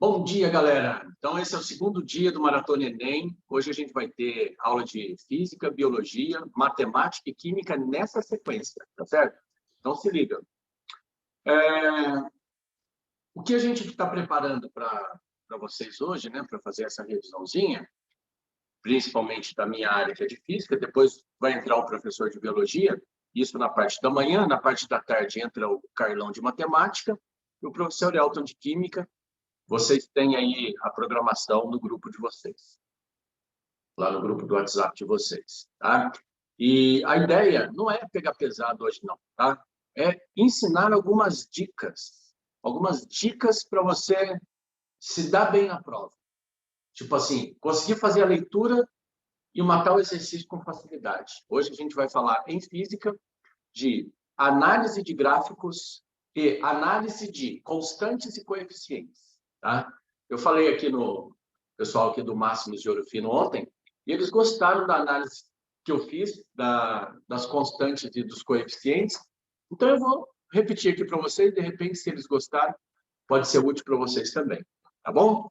Bom dia, galera! Então, esse é o segundo dia do Maratona Enem. Hoje a gente vai ter aula de Física, Biologia, Matemática e Química nessa sequência, tá certo? Então, se liga. O que a gente está preparando para vocês hoje, né, para fazer essa revisãozinha, principalmente da minha área, que é de Física, depois vai entrar o professor de Biologia, isso na parte da manhã, na parte da tarde entra o Carlão de Matemática e o professor Elton de Química. Vocês têm aí a programação no grupo de vocês, lá no grupo do WhatsApp de vocês, tá? E a ideia não é pegar pesado hoje, não, tá? É ensinar algumas dicas para você se dar bem na prova. Tipo assim, conseguir fazer a leitura e matar o exercício com facilidade. Hoje a gente vai falar em física de análise de gráficos e análise de constantes e coeficientes, tá? Eu falei aqui no pessoal aqui do Máximos de Ouro Fino ontem, e eles gostaram da análise que eu fiz das constantes e dos coeficientes. Então eu vou repetir aqui para vocês, de repente, se eles gostaram, pode ser útil para vocês também, tá bom?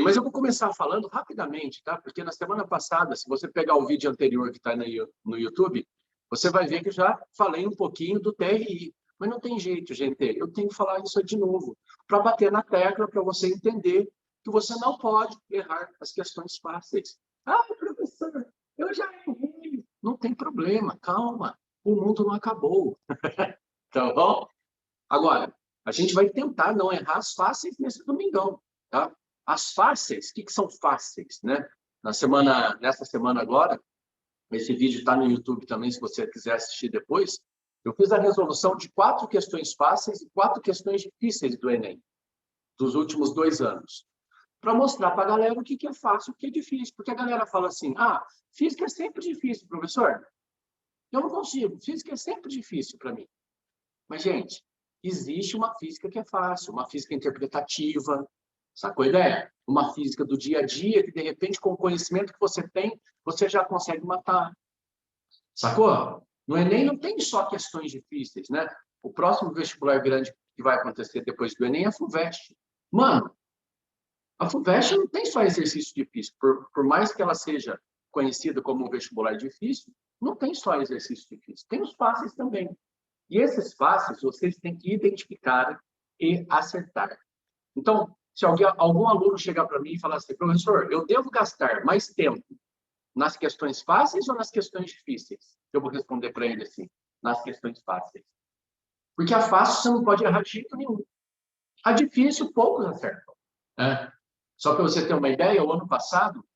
Mas eu vou começar falando rapidamente, tá? Porque na semana passada, se você pegar o vídeo anterior que está no YouTube, você vai ver que eu já falei um pouquinho do TRI. Mas não tem jeito, gente. Eu tenho que falar isso de novo, para bater na tecla, para você entender que você não pode errar as questões fáceis. Ah, professor, eu já errei. Não tem problema, calma. O mundo não acabou. Tá bom? Agora, a gente vai tentar não errar as fáceis nesse domingão, tá? As fáceis, o que são fáceis, né? Nessa semana agora, esse vídeo está no YouTube também, se você quiser assistir depois. Eu fiz a resolução de 4 questões fáceis e 4 questões difíceis do Enem, dos últimos 2 anos, para mostrar para a galera o que é fácil e o que é difícil. Porque a galera fala assim, física é sempre difícil, professor. Eu não consigo, física é sempre difícil para mim. Mas, gente, existe uma física que é fácil, uma física interpretativa, sacou a ideia? Uma física do dia a dia, que de repente, com o conhecimento que você tem, você já consegue matar. Sacou? No Enem não tem só questões difíceis, né? O próximo vestibular grande que vai acontecer depois do Enem é a FUVEST. Mano, a FUVEST não tem só exercício difícil. Por mais que ela seja conhecida como um vestibular difícil, não tem só exercício difícil. Tem os fáceis também. E esses fáceis vocês têm que identificar e acertar. Então, se algum aluno chegar para mim e falar assim, professor, eu devo gastar mais tempo nas questões fáceis ou nas questões difíceis? Eu vou responder para ele assim, nas questões fáceis. Porque a fácil você não pode errar de jeito nenhum. A difícil, poucos acertam, né? Só para você ter uma ideia, o ano passado,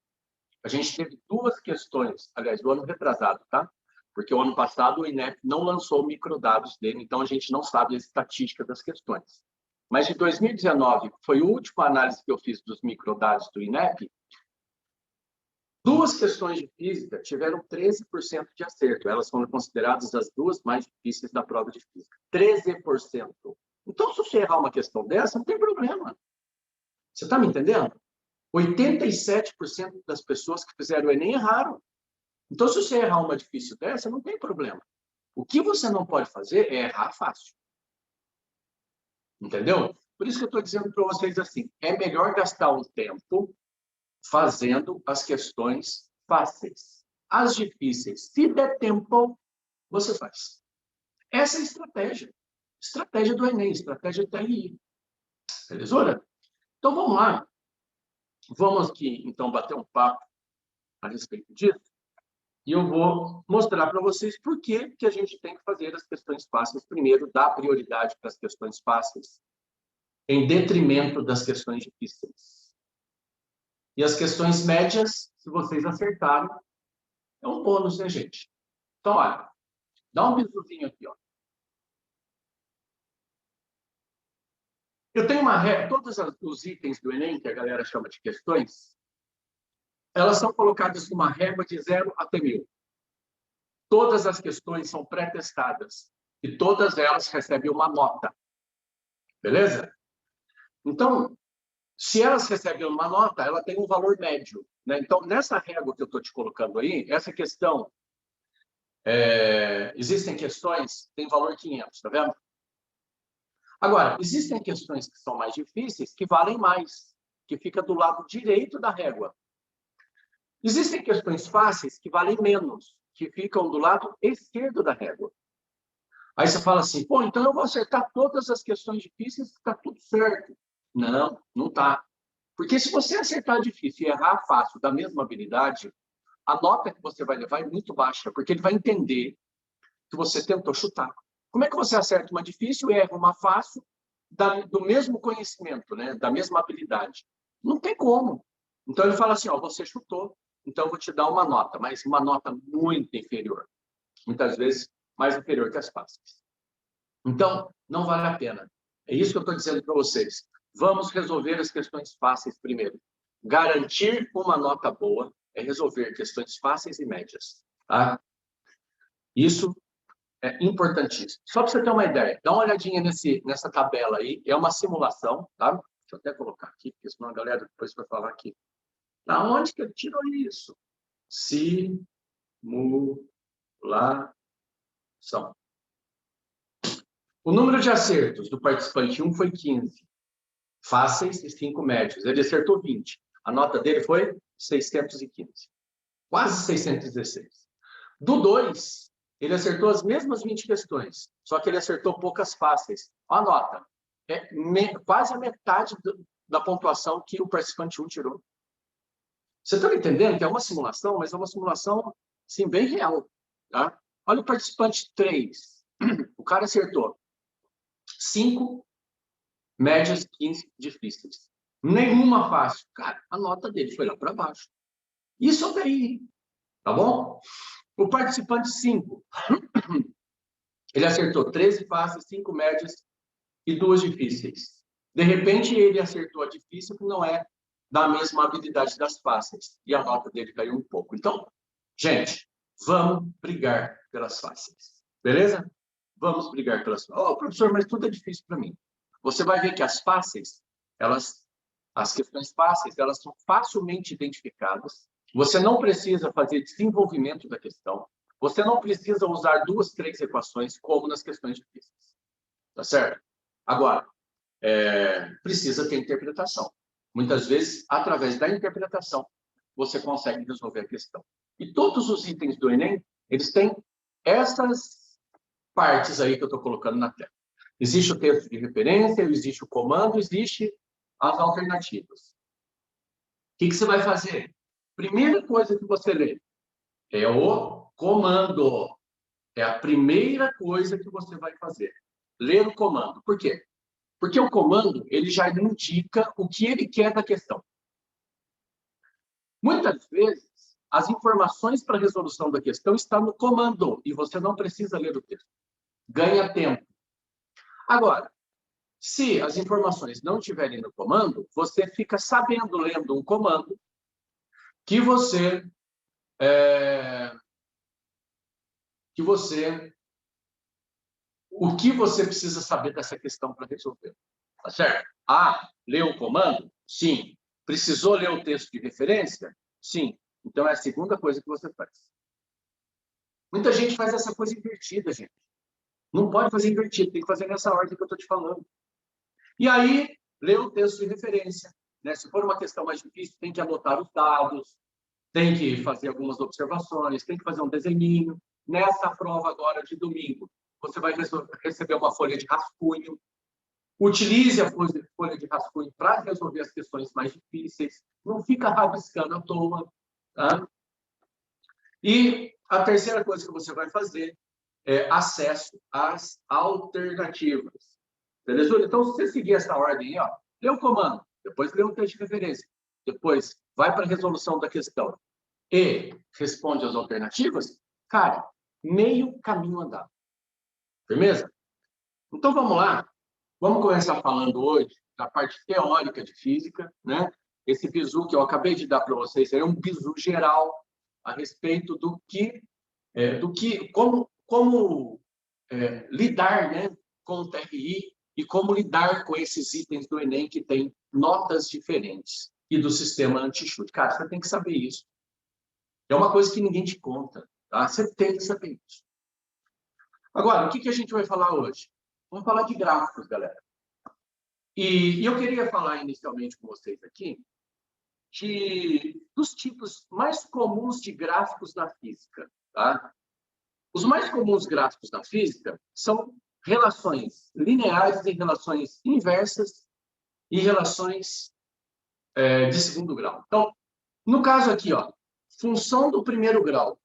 a gente teve 2 questões, aliás, o ano retrasado, tá? Porque o ano passado o INEP não lançou microdados dele, então a gente não sabe a estatística das questões. Mas de 2019, foi a última análise que eu fiz dos microdados do INEP, 2 questões de física tiveram 13% de acerto. Elas foram consideradas as 2 mais difíceis da prova de física. 13%. Então, se você errar uma questão dessa, não tem problema. Você está me entendendo? 87% das pessoas que fizeram o Enem erraram. Então, se você errar uma difícil dessa, não tem problema. O que você não pode fazer é errar fácil. Entendeu? Por isso que eu estou dizendo para vocês assim, é melhor gastar um tempo fazendo as questões fáceis. As difíceis, se der tempo, você faz. Essa é a estratégia. Estratégia do Enem, estratégia do TRI. Beleza? Então, vamos lá. Vamos aqui, então, bater um papo a respeito disso. E eu vou mostrar para vocês por que a gente tem que fazer as questões fáceis primeiro, dar prioridade para as questões fáceis, em detrimento das questões difíceis. E as questões médias, se vocês acertarem, é um bônus, né, gente? Então, olha, dá um bisuzinho aqui, ó. Eu tenho uma regra, todos os itens do Enem, que a galera chama de questões, elas são colocadas numa régua de 0 até 1000. Todas as questões são pré-testadas e todas elas recebem uma nota. Beleza? Então, se elas recebem uma nota, ela tem um valor médio, né? Então, nessa régua que eu estou te colocando aí, essa questão, existem questões, tem valor 500, tá vendo? Agora, existem questões que são mais difíceis, que valem mais, que fica do lado direito da régua. Existem questões fáceis que valem menos, que ficam do lado esquerdo da régua. Aí você fala assim, pô, então eu vou acertar todas as questões difíceis, está tudo certo. Não, não está. Porque se você acertar difícil e errar fácil da mesma habilidade, a nota que você vai levar é muito baixa, porque ele vai entender que você tentou chutar. Como é que você acerta uma difícil e erra uma fácil do mesmo conhecimento, né? Da mesma habilidade? Não tem como. Então ele fala assim, ó, você chutou, então eu vou te dar uma nota, mas uma nota muito inferior. Muitas vezes mais inferior que as fáceis. Então, não vale a pena. É isso que eu estou dizendo para vocês. Vamos resolver as questões fáceis primeiro. Garantir uma nota boa é resolver questões fáceis e médias. Tá? Isso é importantíssimo. Só para você ter uma ideia, dá uma olhadinha nessa tabela aí. É uma simulação, tá? Deixa eu até colocar aqui, porque senão a galera depois vai falar aqui. Da onde que ele tirou isso? Simulação. O número de acertos do participante 1 foi 15. Fáceis e 5 médios. Ele acertou 20. A nota dele foi 615. Quase 616. Do 2, ele acertou as mesmas 20 questões, só que ele acertou poucas fáceis. Olha a nota. É quase a metade da pontuação que o participante 1 tirou. Você está entendendo que é uma simulação, mas é uma simulação, sim, bem real. Tá? Olha o participante 3. O cara acertou 5 médias, 15 difíceis. Nenhuma fácil. Cara, a nota dele foi lá para baixo. Isso é daí, tá bom? O participante 5, ele acertou 13 fáceis, 5 médias e 2 difíceis. De repente, ele acertou a difícil, que não é da mesma habilidade das fáceis. E a nota dele caiu um pouco. Então, gente, vamos brigar pelas fáceis. Beleza? Vamos brigar pelas fáceis. Oh, professor, mas tudo é difícil para mim. Você vai ver que as fáceis, as questões fáceis, elas são facilmente identificadas. Você não precisa fazer desenvolvimento da questão. Você não precisa usar 2, 3 equações, como nas questões difíceis. Tá certo? Agora, precisa ter interpretação. Muitas vezes, através da interpretação, você consegue resolver a questão. E todos os itens do Enem, eles têm essas partes aí que eu estou colocando na tela. Existe o texto de referência, existe o comando, existe as alternativas. O que você vai fazer? Primeira coisa que você lê é o comando. É a primeira coisa que você vai fazer. Ler o comando. Por quê? Porque o comando, ele já indica o que ele quer da questão. Muitas vezes, as informações para a resolução da questão estão no comando e você não precisa ler o texto. Ganha tempo. Agora, se as informações não estiverem no comando, você fica sabendo, lendo um comando, que você o que você precisa saber dessa questão para resolver. Tá certo? Leu o comando? Sim. Precisou ler o texto de referência? Sim. Então, é a segunda coisa que você faz. Muita gente faz essa coisa invertida, gente. Não pode fazer invertido, tem que fazer nessa ordem que eu estou te falando. E aí, lê o texto de referência. Né? Se for uma questão mais difícil, tem que anotar os dados, tem que fazer algumas observações, tem que fazer um desenhinho. Nessa prova agora de domingo, você vai receber uma folha de rascunho. Utilize a folha de rascunho para resolver as questões mais difíceis. Não fica rabiscando à toa. Tá? E a terceira coisa que você vai fazer é acesso às alternativas. Beleza? Então, se você seguir essa ordem, ó, lê o comando, depois lê o texto de referência, depois vai para a resolução da questão e responde as alternativas, cara, meio caminho andado. Firmeza? Então, vamos lá. Vamos começar falando hoje da parte teórica de física, né? Esse bizu que eu acabei de dar para vocês é um bizu geral a respeito como lidar, né, com o TRI e como lidar com esses itens do Enem que tem notas diferentes e do sistema anti-chute. Cara, você tem que saber isso. É uma coisa que ninguém te conta, tá? Você tem que saber isso. Agora, o que a gente vai falar hoje? Vamos falar de gráficos, galera. E eu queria falar inicialmente com vocês aqui dos tipos mais comuns de gráficos na física. Tá? Os mais comuns gráficos na física são relações lineares e relações inversas e relações de segundo grau. Então, no caso aqui, ó, função do primeiro grau.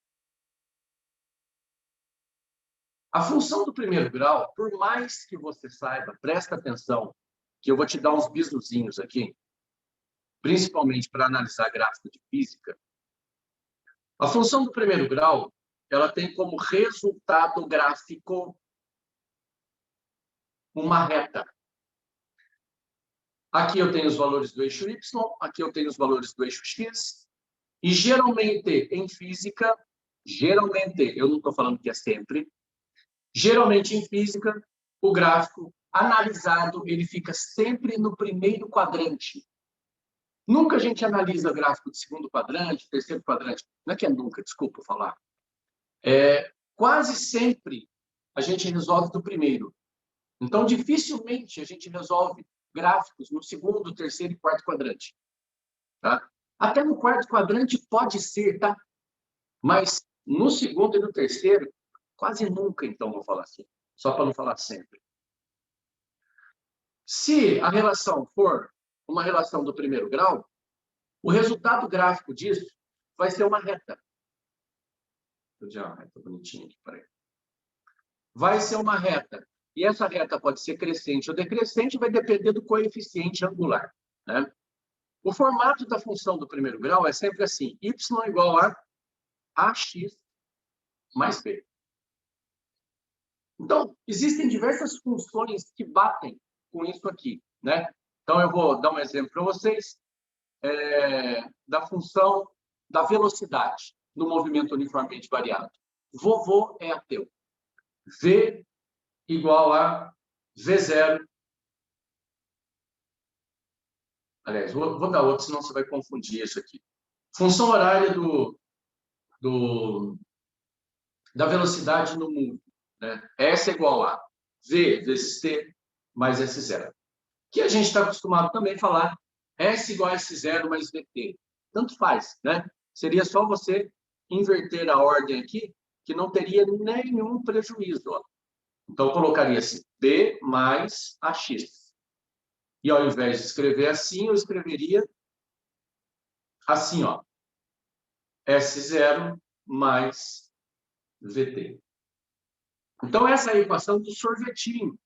A função do primeiro grau, por mais que você saiba, presta atenção, que eu vou te dar uns bisuzinhos aqui, principalmente para analisar gráfico de física. A função do primeiro grau, ela tem como resultado gráfico uma reta. Aqui eu tenho os valores do eixo Y, aqui eu tenho os valores do eixo X, e geralmente em física, eu não estou falando que é sempre, geralmente em física, o gráfico analisado, ele fica sempre no primeiro quadrante. Nunca a gente analisa gráfico de segundo quadrante, terceiro quadrante. Não é que é nunca, desculpa falar. Quase sempre a gente resolve do primeiro. Então, dificilmente a gente resolve gráficos no segundo, terceiro e quarto quadrante. Tá? Até no quarto quadrante pode ser, tá? Mas no segundo e no terceiro, quase nunca, então, vou falar assim. Só para não falar sempre. Se a relação for uma relação do primeiro grau, o resultado gráfico disso vai ser uma reta. Está bonitinho aqui, peraí. Vai ser uma reta. E essa reta pode ser crescente ou decrescente, vai depender do coeficiente angular. Né? O formato da função do primeiro grau é sempre assim: y igual a ax mais b. Então, existem diversas funções que batem com isso aqui. Né? Então, eu vou dar um exemplo para vocês da função da velocidade no movimento uniformemente variado. Vovô é ateu. V igual a V0. Aliás, vou dar outro, senão você vai confundir isso aqui. Função horária da velocidade no mundo. Né? S é igual a V vezes T mais S0. Que a gente está acostumado também a falar S igual a S0 mais VT. Tanto faz, né? Seria só você inverter a ordem aqui, que não teria nenhum prejuízo. Ó. Então, eu colocaria assim, B mais AX. E ao invés de escrever assim, eu escreveria assim, ó. S0 mais VT. Então, essa é a equação do sorvetinho.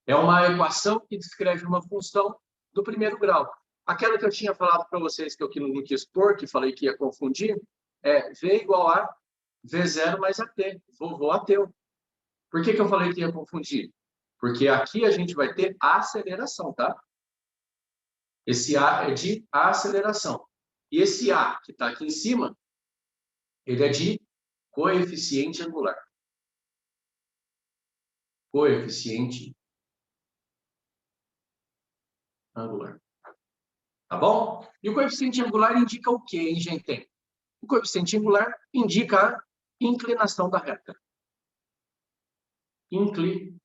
É uma equação que descreve uma função do primeiro grau. Aquela que eu tinha falado para vocês, que eu não quis pôr, que falei que ia confundir, é V igual a V0 mais AT. Vovô ateu. Por que eu falei que ia confundir? Porque aqui a gente vai ter aceleração, tá? Esse A é de aceleração. E esse A, que está aqui em cima, ele é de coeficiente angular. Coeficiente angular. Tá bom? E o coeficiente angular indica o quê, hein, gente? O coeficiente angular indica a inclinação da reta. Inclinação.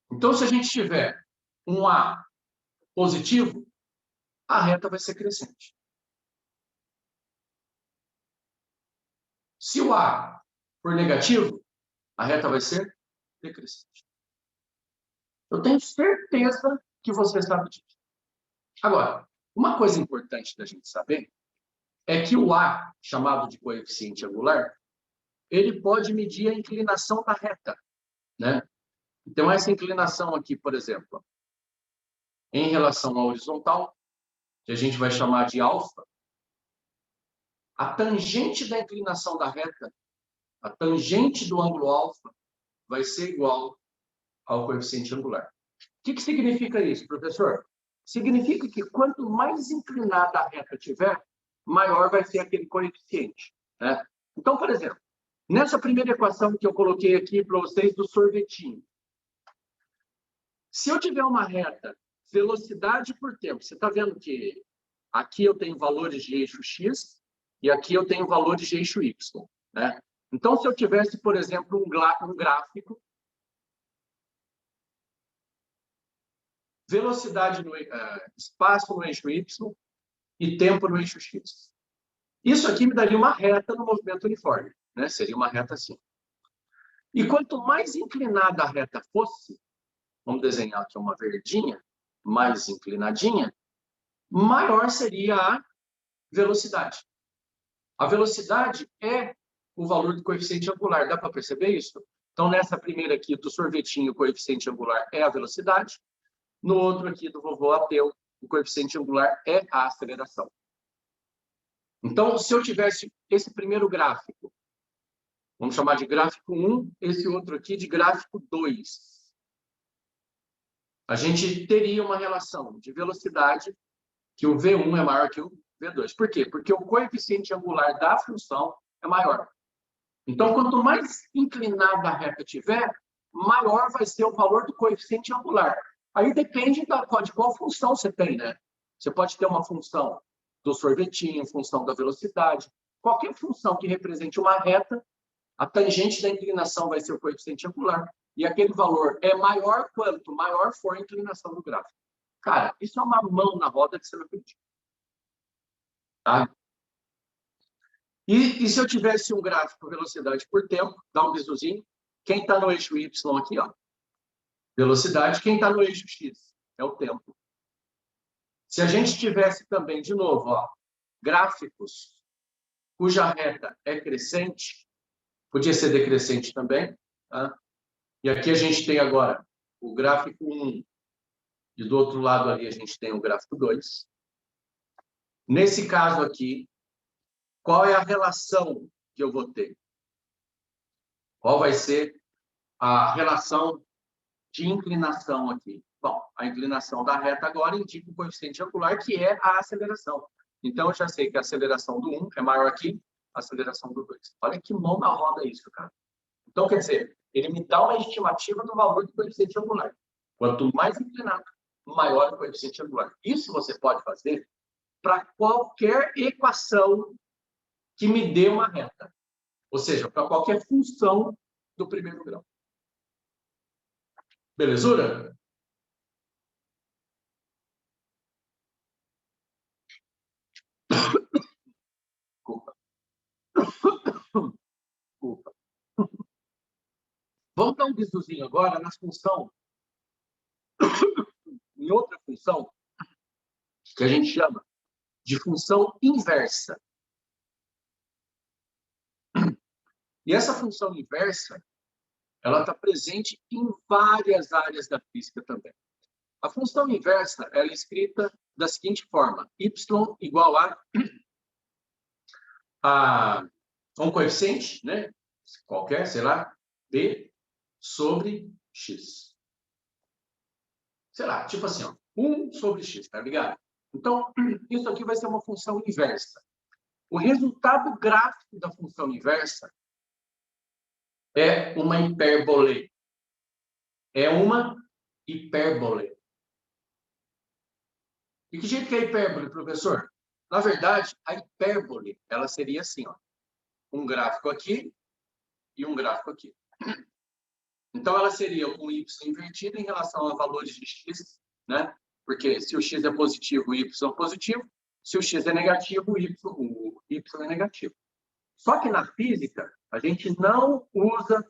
Então, se a gente tiver um A positivo, a reta vai ser crescente. Se o A for negativo, a reta vai ser decrescente. Eu tenho certeza que você sabe disso. Agora, uma coisa importante da gente saber é que o A, chamado de coeficiente angular, ele pode medir a inclinação da reta, né? Então, essa inclinação aqui, por exemplo, em relação à horizontal, que a gente vai chamar de alfa, a tangente da inclinação da reta, a tangente do ângulo alfa, vai ser igual ao coeficiente angular. O que significa isso, professor? Significa que quanto mais inclinada a reta tiver, maior vai ser aquele coeficiente. Né? Então, por exemplo, nessa primeira equação que eu coloquei aqui para vocês do sorvetinho, se eu tiver uma reta, velocidade por tempo, você está vendo que aqui eu tenho valores de eixo X e aqui eu tenho valores de eixo Y. Né? Então, se eu tivesse, por exemplo, um gráfico, velocidade no espaço no eixo Y e tempo no eixo X. Isso aqui me daria uma reta no movimento uniforme, né? Seria uma reta assim. E quanto mais inclinada a reta fosse, vamos desenhar aqui uma verdinha, mais inclinadinha, maior seria a velocidade. A velocidade é o valor do coeficiente angular. Dá para perceber isso? Então, nessa primeira aqui do sorvetinho, o coeficiente angular é a velocidade. No outro aqui do vovô ateu, o coeficiente angular é a aceleração. Então, se eu tivesse esse primeiro gráfico, vamos chamar de gráfico 1, esse outro aqui de gráfico 2. A gente teria uma relação de velocidade que o V1 é maior que o V2. Por quê? Porque o coeficiente angular da função é maior. Então, quanto mais inclinada a reta tiver, maior vai ser o valor do coeficiente angular. Aí depende de qual função você tem, né? Você pode ter uma função do sorvetinho, função da velocidade. Qualquer função que represente uma reta, a tangente da inclinação vai ser o coeficiente angular. E aquele valor é maior quanto maior for a inclinação do gráfico. Cara, isso é uma mão na roda que você não acredita. Tá? E se eu tivesse um gráfico velocidade por tempo, dá um bisuzinho, quem está no eixo Y aqui, ó, velocidade, quem está no eixo X é o tempo. Se a gente tivesse também, de novo, ó, gráficos cuja reta é crescente, podia ser decrescente também, tá? E aqui a gente tem agora o gráfico 1, e do outro lado ali a gente tem o gráfico 2. Nesse caso aqui, qual é a relação que eu vou ter? Qual vai ser a relação de inclinação aqui? Bom, a inclinação da reta agora indica o coeficiente angular, que é a aceleração. Então, eu já sei que a aceleração do 1 é maior que a aceleração do 2. Olha que mão na roda isso, cara. Então, quer dizer, ele me dá uma estimativa do valor do coeficiente angular. Quanto mais inclinado, maior o coeficiente angular. Isso você pode fazer para qualquer equação que me dê uma reta. Ou seja, para qualquer função do primeiro grau. Belezura? Desculpa. Desculpa. Vamos dar um bisuzinho agora na função, em outra função, que a gente chama de função inversa. E essa função inversa, ela está presente em várias áreas da física também. A função inversa ela é escrita da seguinte forma: y igual a um coeficiente, né? Qualquer, sei lá, b sobre x. Sei lá, tipo assim, ó, 1 sobre x, tá ligado? Então, isso aqui vai ser uma função inversa. O resultado gráfico da função inversa é uma hipérbole. É uma hipérbole. E que jeito que é hipérbole, professor? Na verdade, a hipérbole, ela seria assim, ó, um gráfico aqui e um gráfico aqui. Então, ela seria um y invertido em relação a valores de x, né? Porque se o x é positivo, o y é positivo. Se o x é negativo, o y é negativo. Só que na física, a gente não usa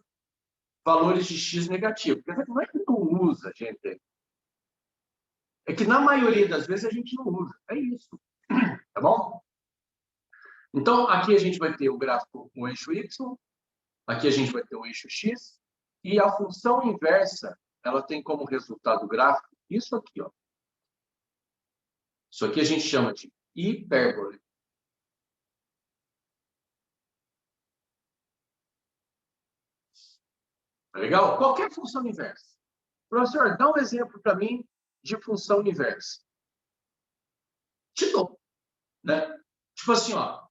valores de x negativo. Não é que não usa, gente. É que na maioria das vezes a gente não usa. É isso. Tá bom? Então, aqui a gente vai ter o gráfico, o eixo y. Aqui a gente vai ter o eixo x. E a função inversa, ela tem como resultado gráfico isso aqui, ó. Isso aqui a gente chama de hipérbole. Legal? Qualquer função inversa. Professor, dá um exemplo para mim de função inversa. Te dou. Né? Tipo assim, ó,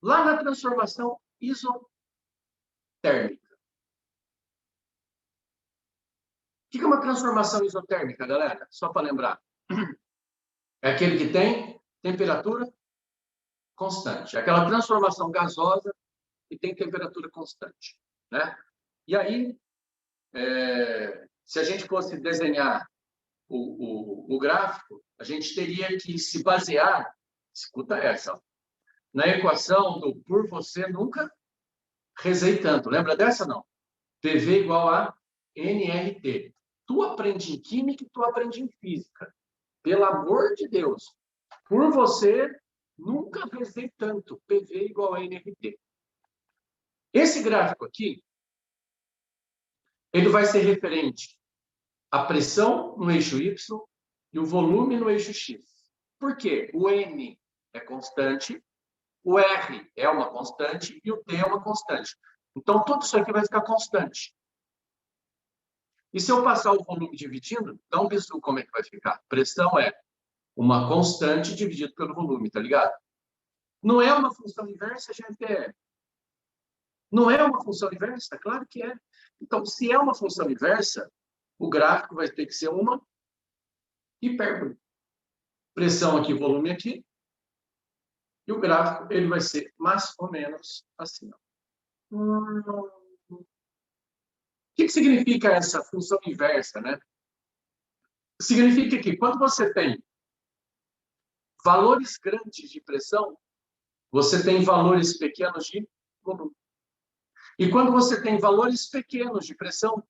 lá na transformação isotérmica. O que é uma transformação isotérmica, galera? Só para lembrar. É aquele que tem temperatura constante. Aquela transformação gasosa e tem temperatura constante, né? E aí, se a gente fosse desenhar o gráfico, a gente teria que se basear, escuta essa, ó, na equação do por você nunca rezei tanto. Lembra dessa, não? PV igual a nRT. Tu aprende em química e tu aprende em física. Pelo amor de Deus. Por você nunca rezei tanto. PV igual a nRT. Esse gráfico aqui, ele vai ser referente à pressão no eixo Y e o volume no eixo X. Por quê? O N é constante, o R é uma constante e o T é uma constante. Então, tudo isso aqui vai ficar constante. E se eu passar o volume dividindo, dá um bisu como é que vai ficar. Pressão é uma constante dividido pelo volume, tá ligado? Não é uma função inversa, gente? Não é uma função inversa? Claro que é. Então, se é uma função inversa, o gráfico vai ter que ser uma hipérbole. Pressão aqui, volume aqui. E o gráfico ele vai ser mais ou menos assim. O que significa essa função inversa, né? Significa que quando você tem valores grandes de pressão, você tem valores pequenos de volume. E quando você tem valores pequenos de pressão,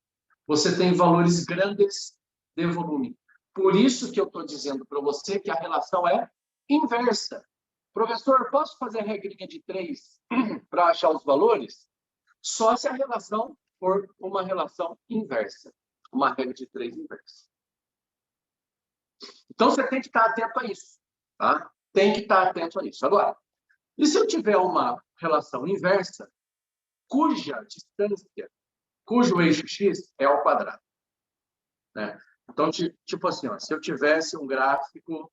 você tem valores grandes de volume. Por isso que eu estou dizendo para você que a relação é inversa. Professor, posso fazer a regrinha de 3 para achar os valores? Só se a relação for uma relação inversa. Uma regra de 3 inversa. Então, você tem que estar atento a isso. Tá? Tem que estar atento a isso. Agora, e se eu tiver uma relação inversa, cuja distância, cujo eixo x é ao quadrado? Né? Então, tipo assim, ó, se eu tivesse um gráfico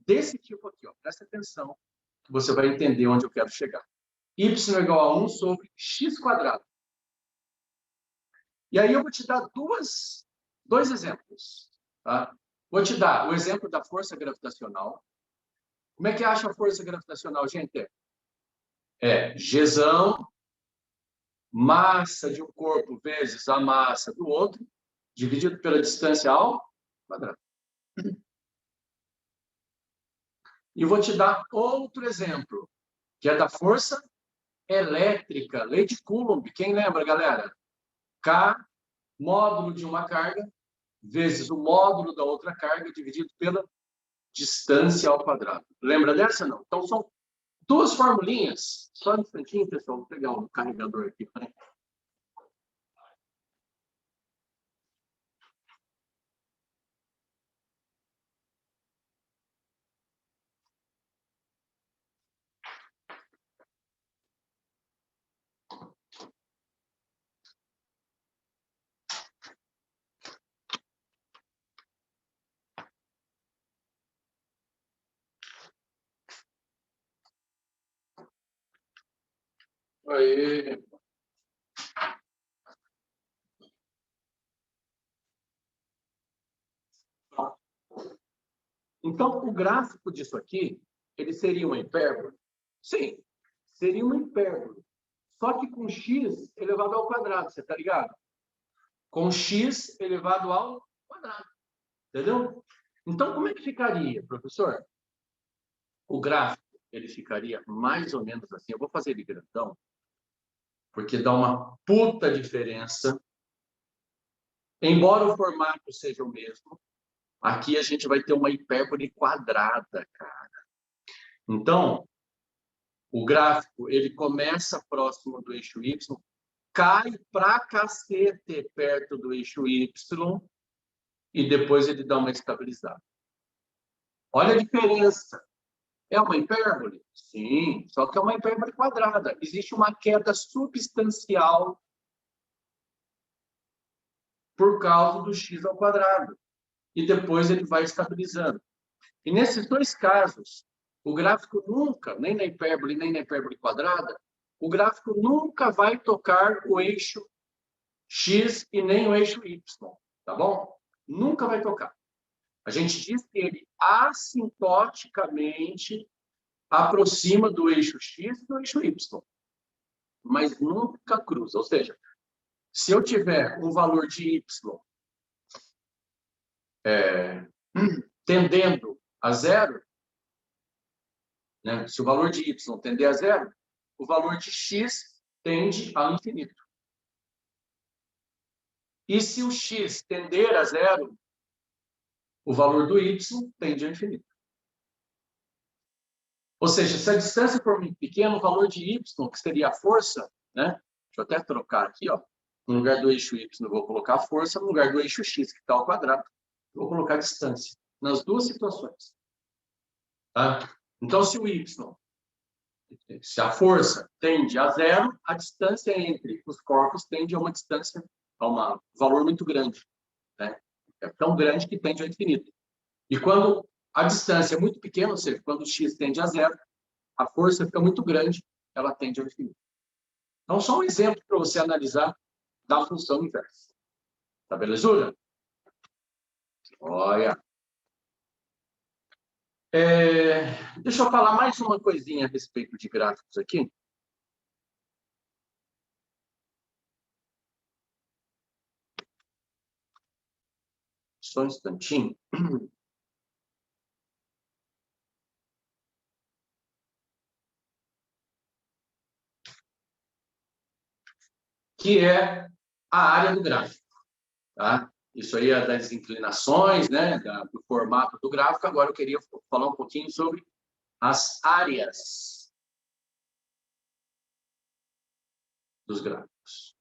desse tipo aqui, ó, presta atenção, que você vai entender onde eu quero chegar. Y igual a 1 sobre x quadrado. E aí eu vou te dar dois exemplos. Tá? Vou te dar o exemplo da força gravitacional. Como é que acha a força gravitacional, gente? É Gzão, massa de um corpo vezes a massa do outro, dividido pela distância ao quadrado. E vou te dar outro exemplo, que é da força elétrica, lei de Coulomb. Quem lembra, galera? K, módulo de uma carga, vezes o módulo da outra carga, dividido pela distância ao quadrado. Lembra dessa, não? Então, são duas formulinhas. Só um instantinho, pessoal. Vou pegar um carregador aqui. Peraí. Aê. Então, o gráfico disso aqui, ele seria uma hipérbole? Sim, seria uma hipérbole. Só que com x elevado ao quadrado, você está ligado? Com x elevado ao quadrado. Entendeu? Então, como é que ficaria, professor? O gráfico, ele ficaria mais ou menos assim. Eu vou fazer ele grandão, porque dá uma puta diferença. Embora o formato seja o mesmo, aqui a gente vai ter uma hipérbole quadrada, cara. Então, o gráfico, ele começa próximo do eixo Y, cai pra cacete perto do eixo Y e depois ele dá uma estabilizada. Olha a diferença. É uma hipérbole? Sim, só que é uma hipérbole quadrada. Existe uma queda substancial por causa do x ao quadrado. E depois ele vai estabilizando. E nesses dois casos, o gráfico nunca, nem na hipérbole, nem na hipérbole quadrada, o gráfico nunca vai tocar o eixo x e nem o eixo y, tá bom? Nunca vai tocar. A gente diz que ele assintoticamente aproxima do eixo x e do eixo y. mas nunca cruza. Ou seja, se eu tiver um valor de y tendendo a zero, né? Se o valor de y tender a zero, o valor de x tende ao infinito. E se o x tender a zero, o valor do y tende ao infinito. Ou seja, se a distância for muito pequena, o valor de y, que seria a força, né? Deixa eu até trocar aqui, ó. No lugar do eixo y, eu vou colocar a força, no lugar do eixo x, que está ao quadrado, eu vou colocar a distância, nas duas situações. Tá? Então, se a força tende a zero, a distância entre os corpos tende a uma distância, a um valor muito grande. Né? É tão grande que tende ao infinito. E quando a distância é muito pequena, ou seja, quando o x tende a zero, a força fica muito grande, ela tende ao infinito. Então, só um exemplo para você analisar da função inversa. Tá belezura? Olha. Deixa eu falar mais uma coisinha a respeito de gráficos aqui. Só um instantinho. Que é a área do gráfico. Tá? Isso aí é das inclinações, né? Do formato do gráfico. Agora eu queria falar um pouquinho sobre as áreas dos gráficos.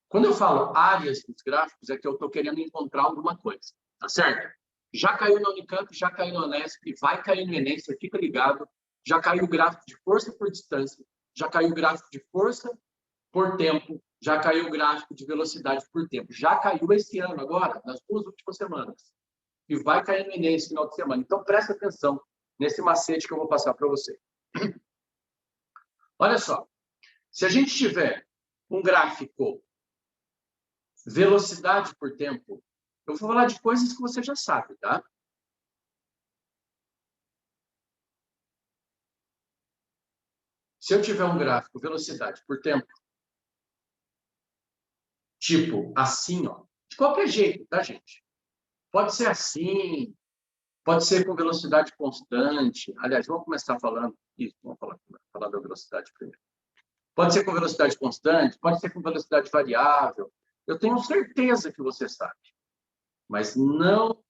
Quando eu falo áreas dos gráficos, é que eu estou querendo encontrar alguma coisa. Tá certo? Já caiu no Unicamp, já caiu no Unesp, vai cair no Enem, você fica ligado. Já caiu o gráfico de força por distância, já caiu o gráfico de força por tempo, já caiu o gráfico de velocidade por tempo. Já caiu esse ano agora, nas 2 últimas semanas. E vai cair no Enem esse final de semana. Então, presta atenção nesse macete que eu vou passar para você. Olha só. Se a gente tiver um gráfico velocidade por tempo, eu vou falar de coisas que você já sabe, tá? Se eu tiver um gráfico velocidade por tempo, tipo assim, ó, de qualquer jeito, tá, gente? Pode ser assim, pode ser com velocidade constante. Aliás, vamos começar falando isso, vamos falar da velocidade primeiro. Pode ser com velocidade constante, pode ser com velocidade variável. Eu tenho certeza que você sabe, mas não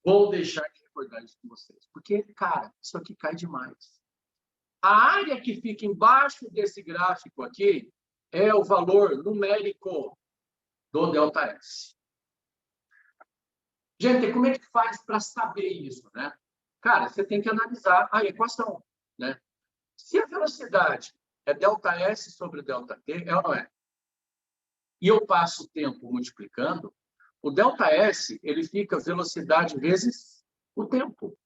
vou deixar de recordar isso com vocês, porque, cara, isso aqui cai demais. A área que fica embaixo desse gráfico aqui é o valor numérico do ΔS. Gente, como é que faz para saber isso, né? Cara, você tem que analisar a equação, né? Se a velocidade é ΔS sobre ΔT, é ou não é? E eu passo o tempo multiplicando, o ΔS, ele fica velocidade vezes o tempo.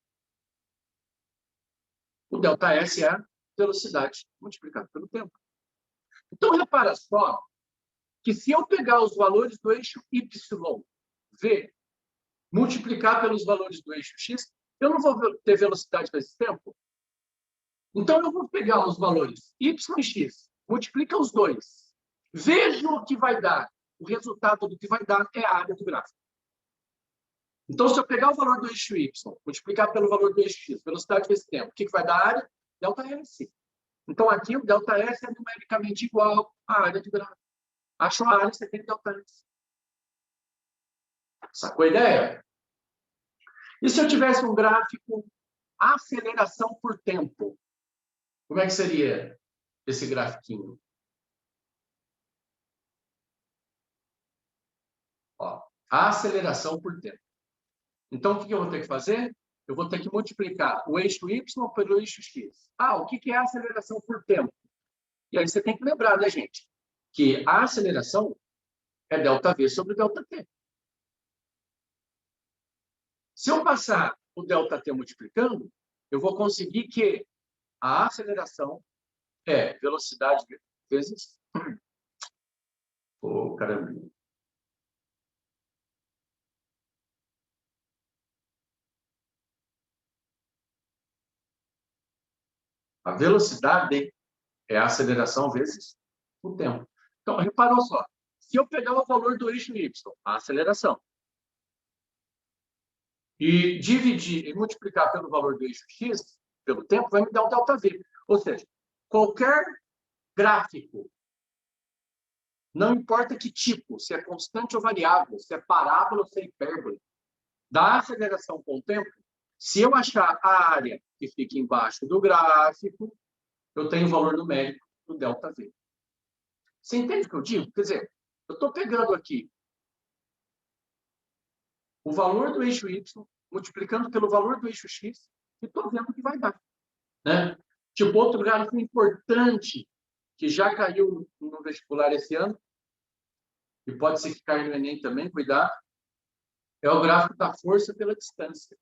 O ΔS é a velocidade multiplicada pelo tempo. Então, repara só que se eu pegar os valores do eixo YV, multiplicar pelos valores do eixo X, eu não vou ter velocidade vezes tempo. Então, eu vou pegar os valores Y e X, multiplica os dois. Veja o que vai dar. O resultado do que vai dar é a área do gráfico. Então, se eu pegar o valor do eixo Y, multiplicar pelo valor do eixo X, velocidade vezes tempo, o que vai dar a área? ΔS. Então, aqui o ΔS é numericamente igual à área do gráfico. Achou a área, você tem ΔS. Sacou a ideia? E se eu tivesse um gráfico aceleração por tempo? Como é que seria esse grafiquinho? Ó, aceleração por tempo. Então, o que eu vou ter que fazer? Eu vou ter que multiplicar o eixo Y pelo eixo X. Ah, o que é a aceleração por tempo? E aí você tem que lembrar, né, gente? Que a aceleração é ΔV sobre ΔT. Se eu passar o ΔT multiplicando, eu vou conseguir que a aceleração é velocidade vezes... Oh, caramba. A velocidade É a aceleração vezes o tempo. Então, reparou só. Se eu pegar o valor do eixo y, a aceleração, e dividir e multiplicar pelo valor do eixo x, pelo tempo, vai me dar o ΔV. Ou seja, qualquer gráfico, não importa que tipo, se é constante ou variável, se é parábola ou se é hipérbole, da aceleração com o tempo, se eu achar a área que fica embaixo do gráfico, eu tenho o valor numérico do ΔV. Você entende o que eu digo? Quer dizer, eu estou pegando aqui o valor do eixo y, multiplicando pelo valor do eixo x, e estou vendo o que vai dar. Né? Tipo, outro gráfico importante, que já caiu no vestibular esse ano, e pode ser que caia no Enem também, cuidado, é o gráfico da força pela distância.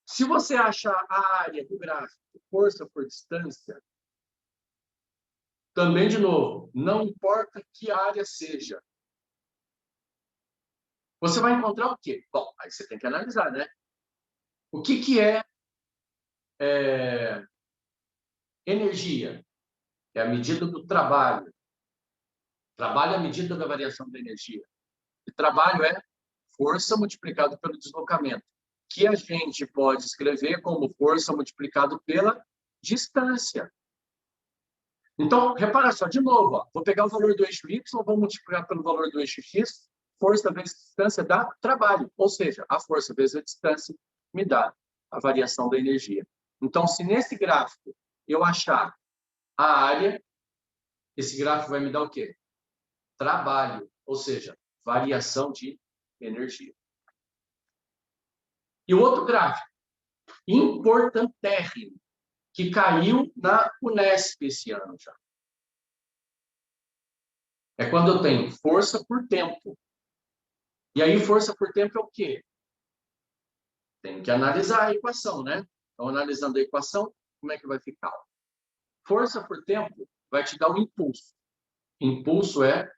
Se você achar a área do gráfico, força por distância, também, de novo, não importa que área seja, você vai encontrar o quê? Bom, aí você tem que analisar, né? O que é energia? É a medida do trabalho. Trabalho é a medida da variação da energia. E trabalho é força multiplicado pelo deslocamento, que a gente pode escrever como força multiplicado pela distância. Então, repara só, de novo, ó, vou pegar o valor do eixo y, vou multiplicar pelo valor do eixo x, força vezes distância dá trabalho, ou seja, a força vezes a distância me dá a variação da energia. Então, se nesse gráfico eu achar a área, esse gráfico vai me dar o quê? Trabalho, ou seja, variação de energia. E o outro gráfico, importantérrimo, que caiu na Unesp esse ano já. É quando eu tenho força por tempo. E aí, força por tempo é o quê? Tem que analisar a equação, né? Então, analisando a equação, como é que vai ficar? Força por tempo vai te dar um impulso. Impulso é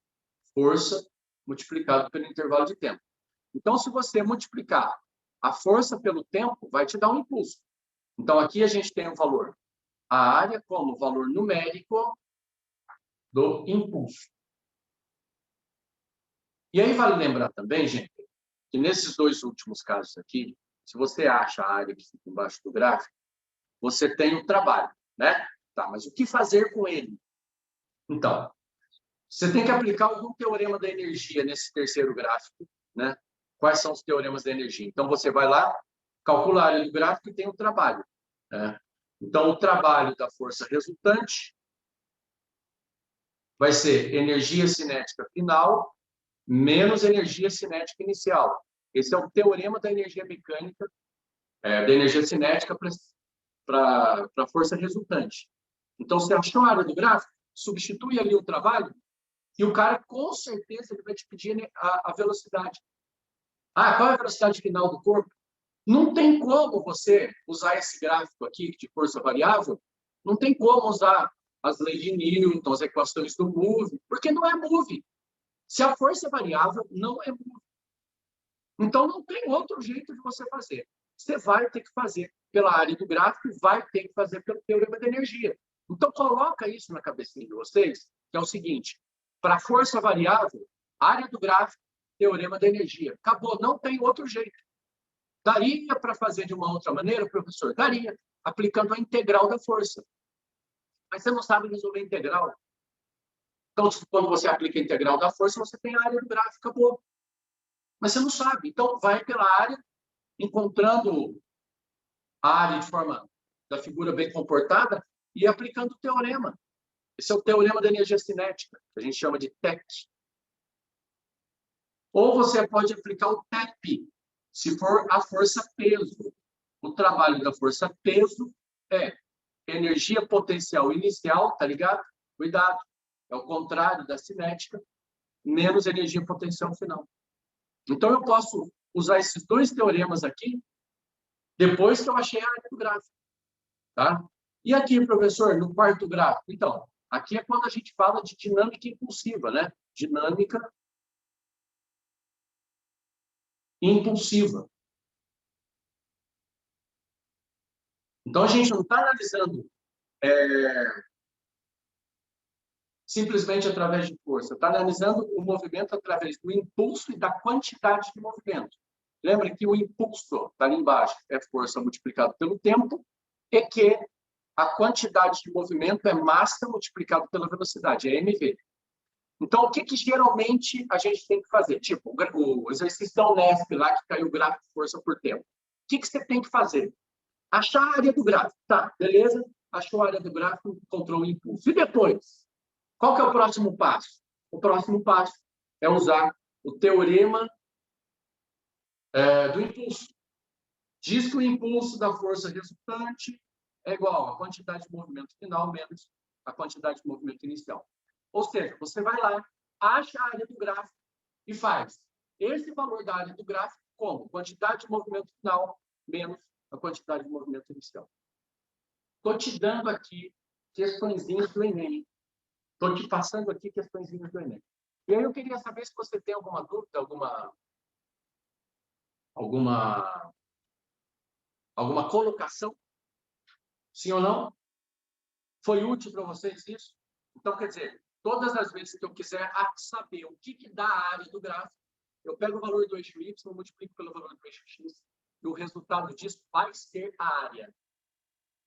força multiplicado pelo intervalo de tempo. Então, se você multiplicar a força pelo tempo, vai te dar um impulso. Então, aqui a gente tem o valor, a área como valor numérico do impulso. E aí vale lembrar também, gente, que nesses dois últimos casos aqui, se você acha a área que fica embaixo do gráfico, você tem o trabalho, né? Tá, mas o que fazer com ele? Então, você tem que aplicar algum teorema da energia nesse terceiro gráfico, né? Quais são os teoremas da energia? Então, você vai lá, calcula a área do gráfico e tem o trabalho, né? Então, o trabalho da força resultante vai ser energia cinética final menos energia cinética inicial. Esse é o teorema da energia mecânica, da energia cinética para a força resultante. Então, você achou a área do gráfico, substitui ali o trabalho, e o cara, com certeza, ele vai te pedir a velocidade. Ah, qual é a velocidade final do corpo? Não tem como você usar esse gráfico aqui de força variável, não tem como usar as leis de Newton, as equações do move, porque não é move. Se a força é variável, não é move. Então, não tem outro jeito de você fazer. Você vai ter que fazer pela área do gráfico e vai ter que fazer pelo teorema da energia. Então, coloca isso na cabecinha de vocês, que é o seguinte, para força variável, área do gráfico, teorema da energia. Acabou, não tem outro jeito. Daria para fazer de uma outra maneira, professor? Daria, aplicando a integral da força. Mas você não sabe resolver a integral. Então, quando você aplica a integral da força, você tem a área do gráfico, acabou. Mas você não sabe. Então, vai pela área, encontrando a área de forma da figura bem comportada e aplicando o teorema. Esse é o teorema da energia cinética, que a gente chama de TEC. Ou você pode aplicar o TEP, se for a força-peso. O trabalho da força-peso é energia potencial inicial, tá ligado? Cuidado, é o contrário da cinética, menos energia potencial final. Então, eu posso usar esses dois teoremas aqui depois que eu achei a área do gráfico. Tá? E aqui, professor, no quarto gráfico? Então, aqui é quando a gente fala de dinâmica impulsiva, né? Dinâmica impulsiva. Então, a gente não está analisando simplesmente através de força. Está analisando o movimento através do impulso e da quantidade de movimento. Lembra que o impulso, está ali embaixo, é força multiplicado pelo tempo, e que a quantidade de movimento é massa multiplicado pela velocidade, é mv. Então, o que geralmente a gente tem que fazer? Tipo, o exercício da Unesp lá, que caiu o gráfico de força por tempo. O que você tem que fazer? Achar a área do gráfico. Tá, beleza? Achou a área do gráfico, encontrou o impulso. E depois? Qual que é o próximo passo? O próximo passo é usar o teorema do impulso. Diz que o impulso da força resultante é igual à quantidade de movimento final menos a quantidade de movimento inicial. Ou seja, você vai lá, acha a área do gráfico e faz esse valor da área do gráfico como quantidade de movimento final menos a quantidade de movimento inicial. Estou te dando aqui questõezinhas do Enem. Estou te passando aqui questõezinhas do Enem. E aí eu queria saber se você tem alguma dúvida, alguma colocação? Sim ou não? Foi útil para vocês isso? Então, quer dizer, todas as vezes que eu quiser saber o que dá a área do gráfico, eu pego o valor do eixo Y, multiplico pelo valor do eixo X, e o resultado disso vai ser a área.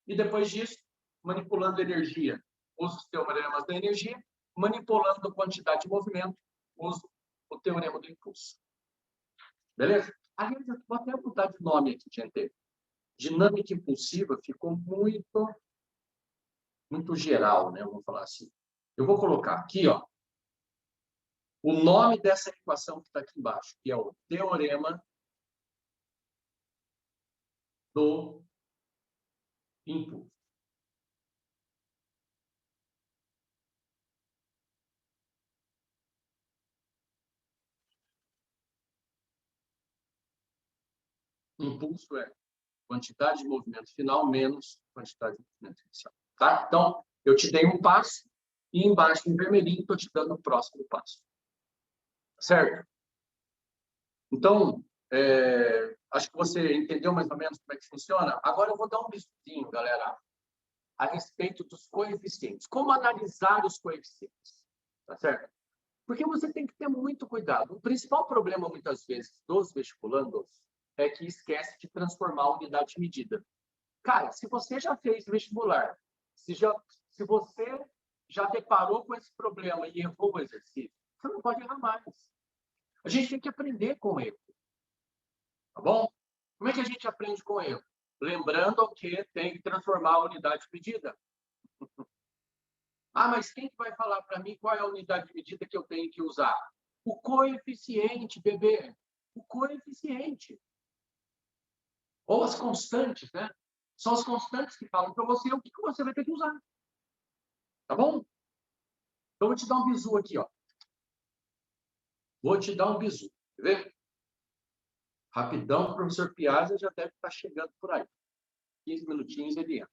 E depois disso, manipulando energia, uso os teoremas da energia, manipulando a quantidade de movimento, uso o teorema do impulso. Beleza? Aliás, eu vou até mudar de nome aqui, gente. Dinâmica impulsiva ficou muito geral, né? Vamos falar assim. Eu vou colocar aqui, ó, o nome dessa equação que está aqui embaixo, que é o teorema do impulso. Impulso é quantidade de movimento final menos quantidade de movimento inicial. Tá? Então, eu te dei um passo e embaixo, em vermelhinho, estou te dando o próximo passo. Certo? Então, acho que você entendeu mais ou menos como é que funciona. Agora eu vou dar um bistuzinho, galera, a respeito dos coeficientes. Como analisar os coeficientes? Tá certo? Porque você tem que ter muito cuidado. O principal problema, muitas vezes, dos vestibulandos é que esquece de transformar a unidade de medida. Cara, se você já fez vestibular, se você já deparou com esse problema e errou o exercício, você não pode errar mais. A gente tem que aprender com erro. Tá bom? Como é que a gente aprende com erro? Lembrando que tem que transformar a unidade de medida. Ah, mas quem que vai falar para mim qual é a unidade de medida que eu tenho que usar? O coeficiente, bebê. O coeficiente. Ou as constantes, né? São as constantes que falam para você o que você vai ter que usar. Tá bom? Então, eu vou te dar um bizu aqui, ó. Vou te dar um bizu. Quer ver? Rapidão, o professor Piazza já deve estar chegando por aí. 15 minutinhos ele entra.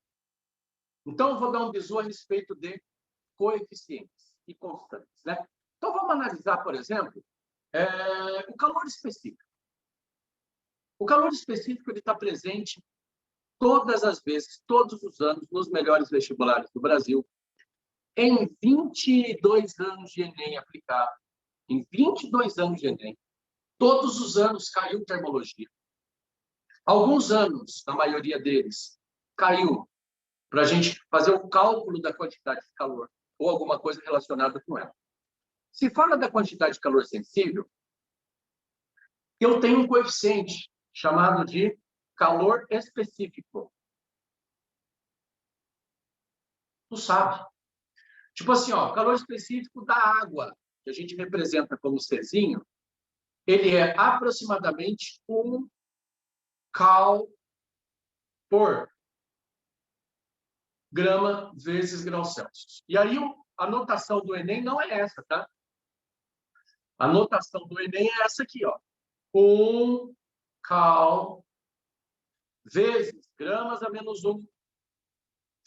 Então, eu vou dar um bizu a respeito de coeficientes e constantes, né? Então, vamos analisar, por exemplo, o calor específico. O calor específico ele está presente todas as vezes, todos os anos, nos melhores vestibulares do Brasil, em 22 anos de Enem aplicado. Em 22 anos de Enem. Todos os anos caiu termologia. Alguns anos, na maioria deles, caiu para a gente fazer o cálculo da quantidade de calor ou alguma coisa relacionada com ela. Se fala da quantidade de calor sensível, eu tenho um coeficiente chamado de calor específico. Tu sabe. Tipo assim, ó, calor específico da água, que a gente representa como Czinho, ele é aproximadamente 1 cal por grama vezes graus Celsius. E aí a notação do Enem não é essa, tá? A notação do Enem é essa aqui, ó. 1 cal vezes gramas a menos 1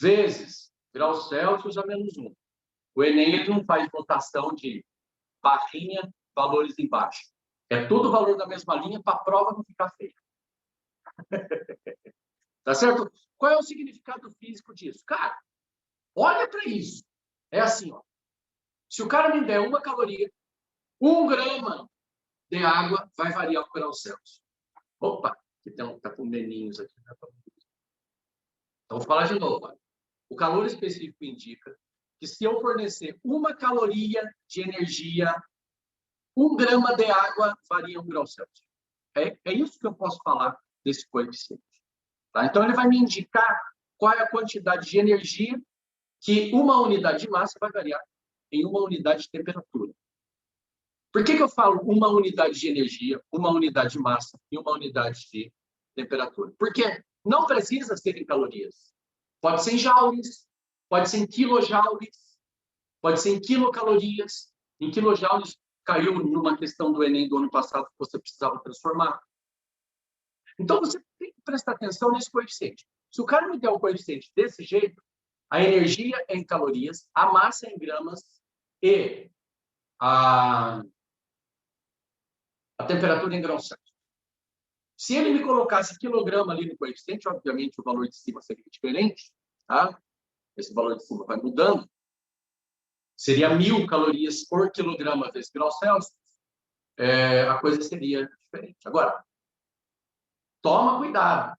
vezes graus Celsius a menos 1. O Enem ele não faz notação de barrinha, valores embaixo. É todo o valor da mesma linha para a prova não ficar feia. Tá certo? Qual é o significado físico disso? Cara, olha para isso. É assim, ó. Se o cara me der 1 caloria, 1 grama de água vai variar o graus Celsius. Opa, tá com meninhos aqui. Então, vou falar de novo. Olha. O calor específico indica que se eu fornecer 1 caloria de energia, 1 grama de água varia 1 grau Celsius. É isso que eu posso falar desse coeficiente. Tá? Então, ele vai me indicar qual é a quantidade de energia que uma unidade de massa vai variar em uma unidade de temperatura. Por que eu falo uma unidade de energia, uma unidade de massa e uma unidade de temperatura? Porque não precisa ser em calorias. Pode ser em joules, pode ser em quilojoules, pode ser em quilocalorias. Em quilojoules caiu numa questão do Enem do ano passado que você precisava transformar. Então, você tem que prestar atenção nesse coeficiente. Se o cara me der um coeficiente desse jeito, a energia é em calorias, a massa é em gramas e a temperatura em graus Celsius. Se ele me colocasse quilograma ali no coeficiente, obviamente o valor de cima seria diferente, tá? Esse valor de cima vai mudando. Seria 1.000 calorias por quilograma vezes graus Celsius. A coisa seria diferente. Agora, toma cuidado.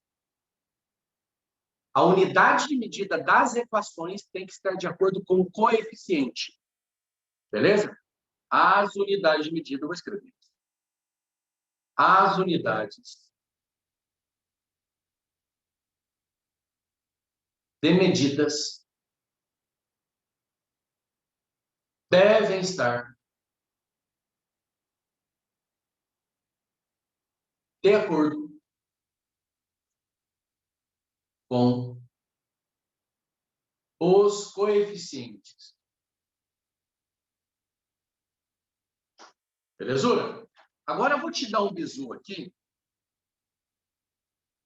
A unidade de medida das equações tem que estar de acordo com o coeficiente. Beleza? As unidades de medida, eu vou escrever. As unidades de medidas devem estar de acordo com os coeficientes. Belezura? Agora eu vou te dar um bizu aqui,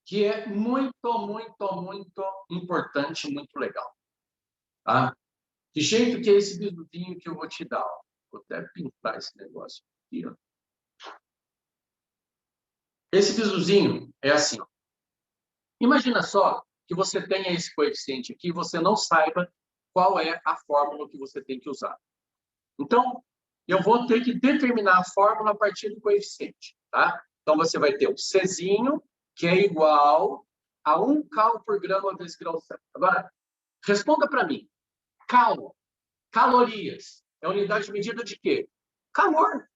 que é muito importante, muito legal. Tá? De jeito que é esse bizuzinho que eu vou te dar. Ó. Vou até pintar esse negócio aqui. Ó. Esse bizuzinho é assim. Ó. Imagina só que você tenha esse coeficiente aqui e você não saiba qual é a fórmula que você tem que usar. Então, eu vou ter que determinar a fórmula a partir do coeficiente. Tá? Então, você vai ter o Czinho, que é igual a 1 cal por grama vezes grau Celsius. Agora, responda para mim. Cal, calorias, é unidade de medida de quê? Calor.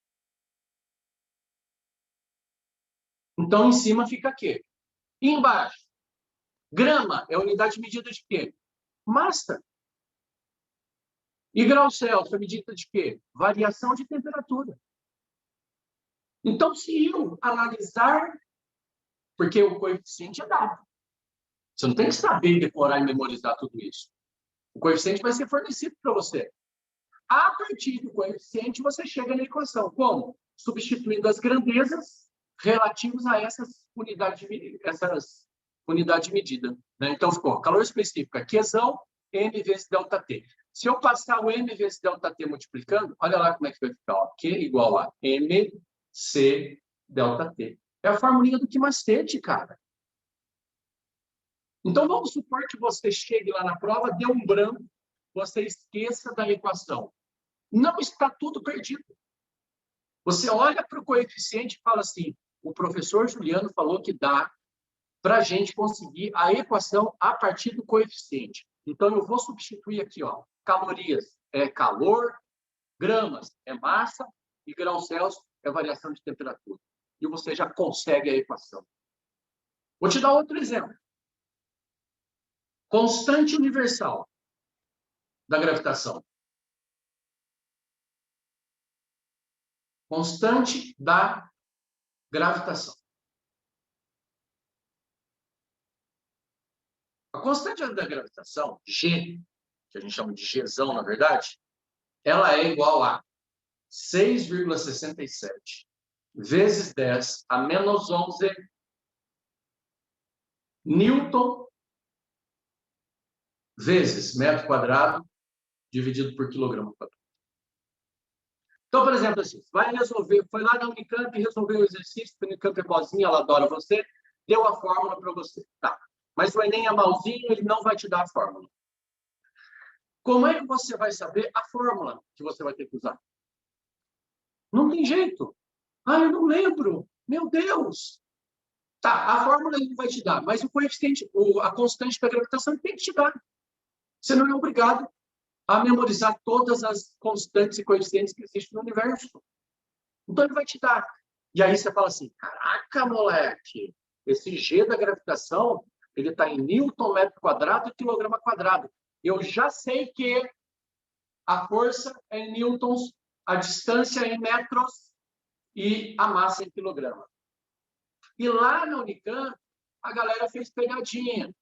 Então, em cima fica quê? E embaixo, grama é unidade de medida de quê? Massa. E grau Celsius é medida de quê? Variação de temperatura. Então, se eu analisar, porque o coeficiente é dado. Você não tem que saber decorar e memorizar tudo isso. O coeficiente vai ser fornecido para você. A partir do coeficiente, você chega na equação. Como? Substituindo as grandezas relativas a essas unidades de medida. Né? Então, ficou calor específico, Qzão, M vezes ΔT. Se eu passar o M vezes ΔT multiplicando, olha lá como é que vai ficar. Ó. Q igual a MC ΔT. É a formulinha do Quimacete, cara. Então, vamos supor que você chegue lá na prova, dê um branco, você esqueça da equação. Não está tudo perdido. Você olha para o coeficiente e fala assim, o professor Juliano falou que dá para a gente conseguir a equação a partir do coeficiente. Então, eu vou substituir aqui, ó, calorias é calor, gramas é massa e graus Celsius é variação de temperatura. E você já consegue a equação. Vou te dar outro exemplo. Constante universal da gravitação. Constante da gravitação. A constante da gravitação, G, que a gente chama de Gzão, na verdade, ela é igual a 6,67 vezes 10 a menos 11 Newton vezes metro quadrado dividido por quilograma quadrado. Então, por exemplo, assim, vai resolver, foi lá na Unicamp e resolveu o exercício, a Unicamp é boazinha, ela adora você, deu a fórmula para você. Tá. Mas o Enem é malzinho, ele não vai te dar a fórmula. Como é que você vai saber a fórmula que você vai ter que usar? Não tem jeito. Ah, eu não lembro. Meu Deus! Tá, a fórmula ele vai te dar, mas o coeficiente, a constante da gravitação ele tem que te dar. Você não é obrigado a memorizar todas as constantes e coeficientes que existem no universo. Então, ele vai te dar. E aí você fala assim, caraca, moleque, esse G da gravitação, ele está em Newton metro quadrado e quilograma quadrado. Eu já sei que a força é em newtons, a distância é em metros e a massa é em quilograma. E lá na Unicamp, a galera fez pegadinha.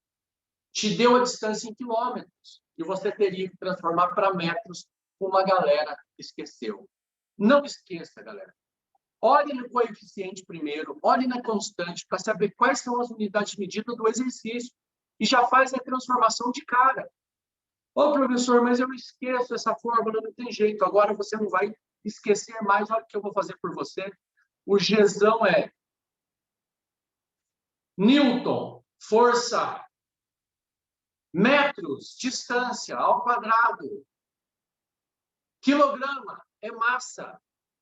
Te deu a distância em quilômetros. E você teria que transformar para metros. Uma galera esqueceu. Não esqueça, galera. Olhe no coeficiente primeiro, olhe na constante para saber quais são as unidades de medida do exercício. E já faz a transformação de cara. Ô, professor, mas eu esqueço essa fórmula, não tem jeito. Agora você não vai esquecer mais. Olha o que eu vou fazer por você. O Gzão é Newton, força, metros, distância, ao quadrado. Quilograma é massa.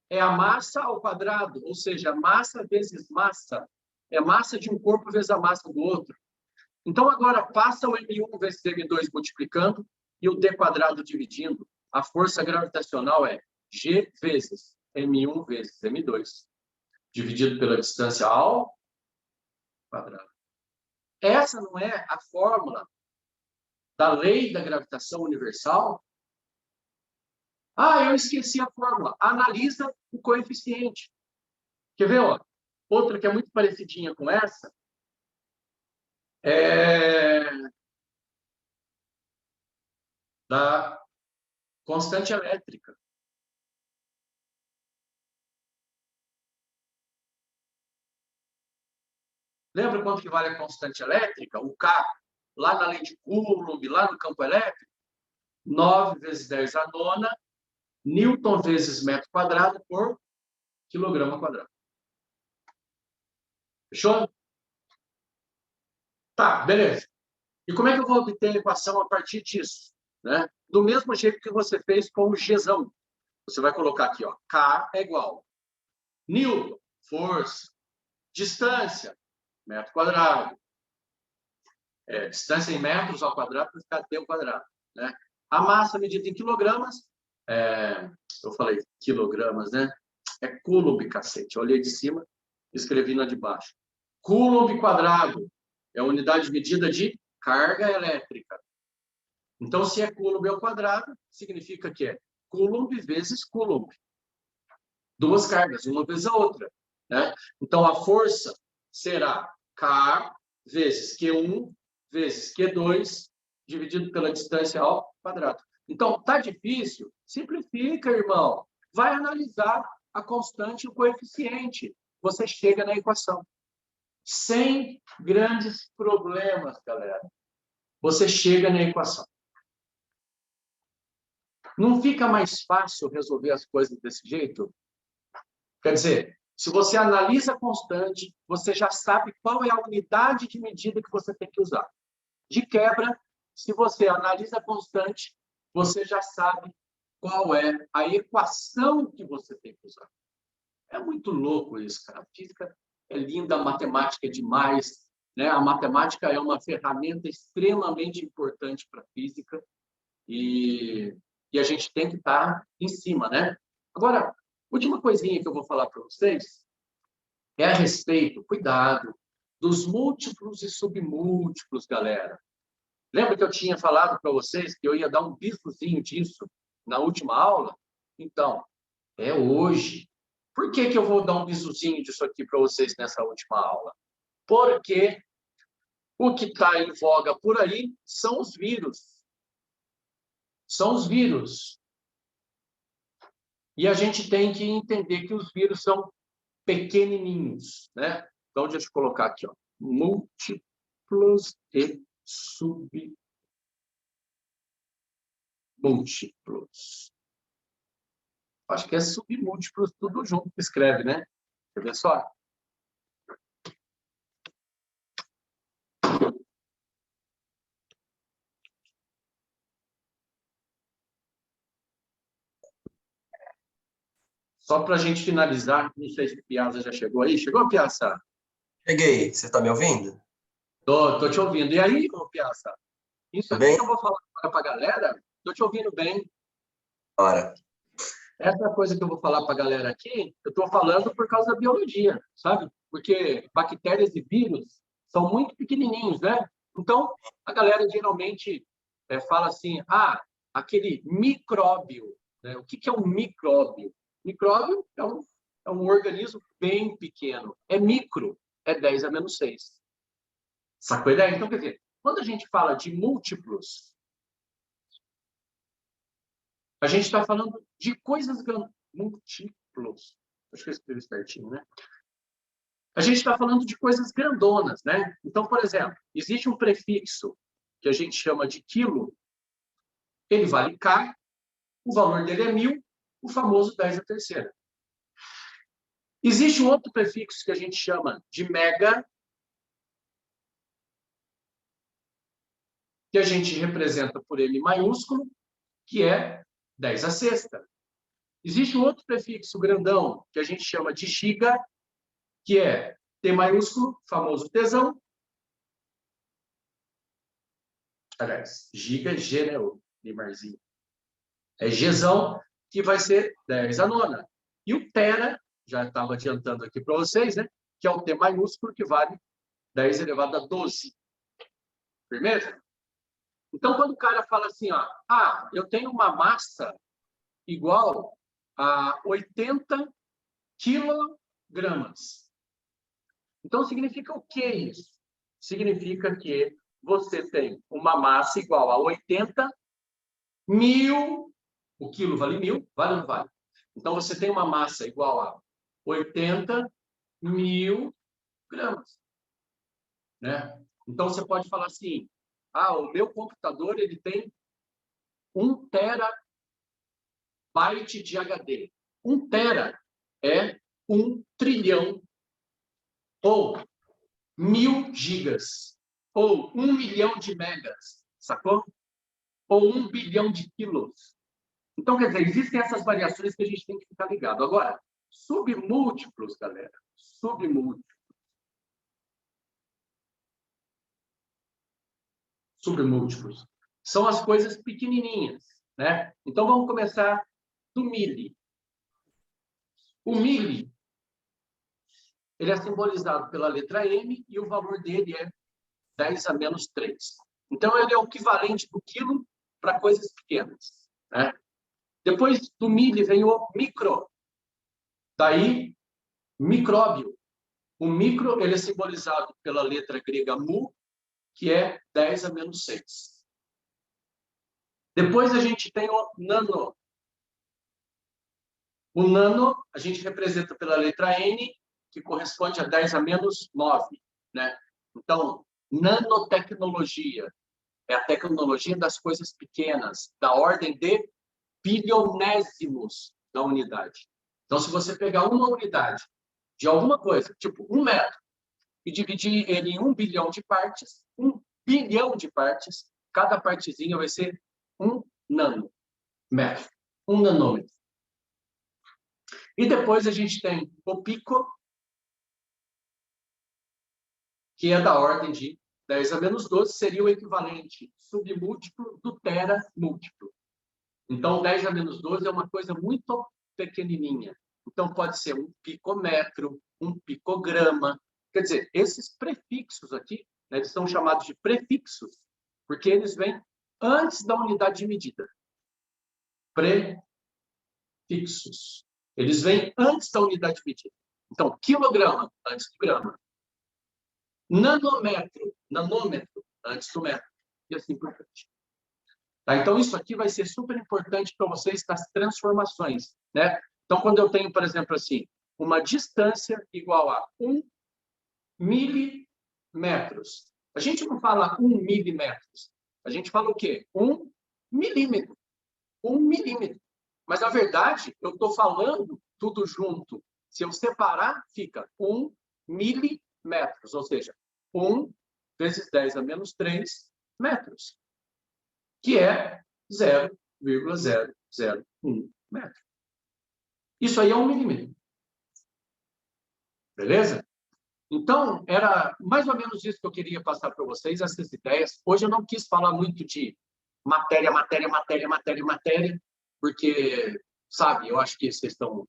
É a massa ao quadrado, ou seja, massa vezes massa. É massa de um corpo vezes a massa do outro. Então, agora, passa o M1 vezes M2 multiplicando e o D quadrado dividindo. A força gravitacional é G vezes M1 vezes M2, dividido pela distância ao quadrado. Essa não é a fórmula da lei da gravitação universal? Ah, eu esqueci a fórmula. Analisa o coeficiente. Quer ver? Ó? Outra que é muito parecidinha com essa é da constante elétrica. Lembra quanto que vale a constante elétrica? O K, lá na lei de Coulomb, lá no campo elétrico? 9 vezes 10 a nona, Newton vezes metro quadrado por quilograma quadrado. Fechou? Tá, beleza. E como é que eu vou obter a equação a partir disso? Né? Do mesmo jeito que você fez com o Gzão. Você vai colocar aqui, ó, K é igual. Newton, força. Distância, metro quadrado. Distância em metros ao quadrado vai ficar T ao quadrado. Né? A massa medida em quilogramas, eu falei quilogramas, né? É Coulomb, cacete. Eu olhei de cima e escrevi na de baixo. Coulomb quadrado é a unidade de medida de carga elétrica. Então, se é Coulomb ao quadrado, significa que é Coulomb vezes Coulomb. Duas cargas, uma vezes a outra. Né? Então, a força será K vezes Q1 vezes Q2, dividido pela distância ao quadrado. Então, tá difícil? Simplifica, irmão. Vai analisar a constante e o coeficiente. Você chega na equação. Sem grandes problemas, galera. Você chega na equação. Não fica mais fácil resolver as coisas desse jeito? Quer dizer, se você analisa a constante, você já sabe qual é a unidade de medida que você tem que usar. De quebra, se você analisa a constante, você já sabe qual é a equação que você tem que usar. É muito louco isso, cara. A física é linda, a matemática é demais. Né? A matemática é uma ferramenta extremamente importante para a física e a gente tem que estar em cima, né? Agora, última coisinha que eu vou falar para vocês é a respeito, cuidado, dos múltiplos e submúltiplos, galera. Lembra que eu tinha falado para vocês que eu ia dar um bisozinho disso na última aula? Então, é hoje. Por que eu vou dar um bisozinho disso aqui para vocês nessa última aula? Porque o que está em voga por aí são os vírus. São os vírus. E a gente tem que entender que os vírus são pequenininhos, né? Então, deixa eu colocar aqui, ó, múltiplos e submúltiplos. Acho que é submúltiplos tudo junto que escreve, né? Quer ver só? Só para a gente finalizar, não sei se o Piazza já chegou aí. Chegou, Piazza? Cheguei, você está me ouvindo? Tô te ouvindo. E aí, ô, Piazza? Isso Tudo aqui bem? que eu vou falar para a galera, tô te ouvindo bem. Ora, Essa coisa que eu vou falar para a galera aqui, eu estou falando por causa da biologia, sabe? Porque bactérias e vírus são muito pequenininhos, né? Então, a galera geralmente fala assim, aquele micróbio, né? O que é um micróbio? Micróbio é um organismo bem pequeno. É micro, é 10 a menos 6. Sacou a ideia? Então, quer dizer, quando a gente fala de múltiplos, a gente está falando de coisas múltiplos. Acho que eu escrevi certinho, né? A gente está falando de coisas grandonas, né? Então, por exemplo, existe um prefixo que a gente chama de quilo, ele vale K, o valor dele é 1000, o famoso 10 a terceira. Existe um outro prefixo que a gente chama de mega, que a gente representa por M maiúsculo, que é 10 a sexta. Existe um outro prefixo grandão que a gente chama de giga, que é T maiúsculo, famoso tesão. Aliás, giga, G, né? O Limarzinho. É Gzão, que vai ser 10 a nona. E o tera, já estava adiantando aqui para vocês, né? Que é o T maiúsculo, que vale 10 elevado a 12. Firmeza? Então, quando o cara fala assim, ó, eu tenho uma massa igual a 80 quilogramas. Então, significa o que isso? Significa que você tem uma massa igual a 80 mil, o quilo vale 1000, vale ou não vale? Então, você tem uma massa igual a 80 mil gramas, né? Então, você pode falar assim, o meu computador ele tem 1 terabyte de HD. 1 tera é 1 trilhão, ou 1000 gigas, ou 1 milhão de megas, sacou? Ou 1 bilhão de quilos. Então, quer dizer, existem essas variações que a gente tem que ficar ligado. Agora, submúltiplos, galera, submúltiplos, são as coisas pequenininhas, né? Então, vamos começar do mili. O mili, ele é simbolizado pela letra M e o valor dele é 10 a menos 3. Então, ele é o equivalente do quilo para coisas pequenas, né? Depois do mili vem o micro. Daí, micróbio. O micro ele é simbolizado pela letra grega mu, que é 10 a menos 6. Depois a gente tem o nano. O nano a gente representa pela letra N, que corresponde a 10 a menos 9. Né? Então, nanotecnologia é a tecnologia das coisas pequenas, da ordem de bilionésimos da unidade. Então, se você pegar uma unidade de alguma coisa, tipo 1 metro, e dividir ele em 1 bilhão de partes, 1 bilhão de partes, cada partezinha vai ser 1 nanômetro, 1 nanômetro. E depois a gente tem o pico, que é da ordem de 10 a menos 12, seria o equivalente submúltiplo do teramúltiplo. Então, 10 a menos 12 é uma coisa muito pequenininha. Então, pode ser um picômetro, um picograma. Quer dizer, esses prefixos aqui, né, eles são chamados de prefixos, porque eles vêm antes da unidade de medida. Prefixos. Eles vêm antes da unidade de medida. Então, quilograma, antes do grama. Nanômetro, antes do metro. E assim por diante. Tá? Então, isso aqui vai ser super importante para vocês nas transformações. Né? Então, quando eu tenho, por exemplo, assim, uma distância igual a 1 milímetros. A gente não fala 1 milímetros. A gente fala o quê? 1 milímetro. 1 milímetro. Mas, na verdade, eu estou falando tudo junto. Se eu separar, fica 1 milímetros. Ou seja, 1 vezes 10 a menos 3 metros. Que é 0,001 metro. Isso aí é 1 milímetro. Beleza? Então, era mais ou menos isso que eu queria passar para vocês, essas ideias. Hoje eu não quis falar muito de matéria, porque, sabe, eu acho que vocês estão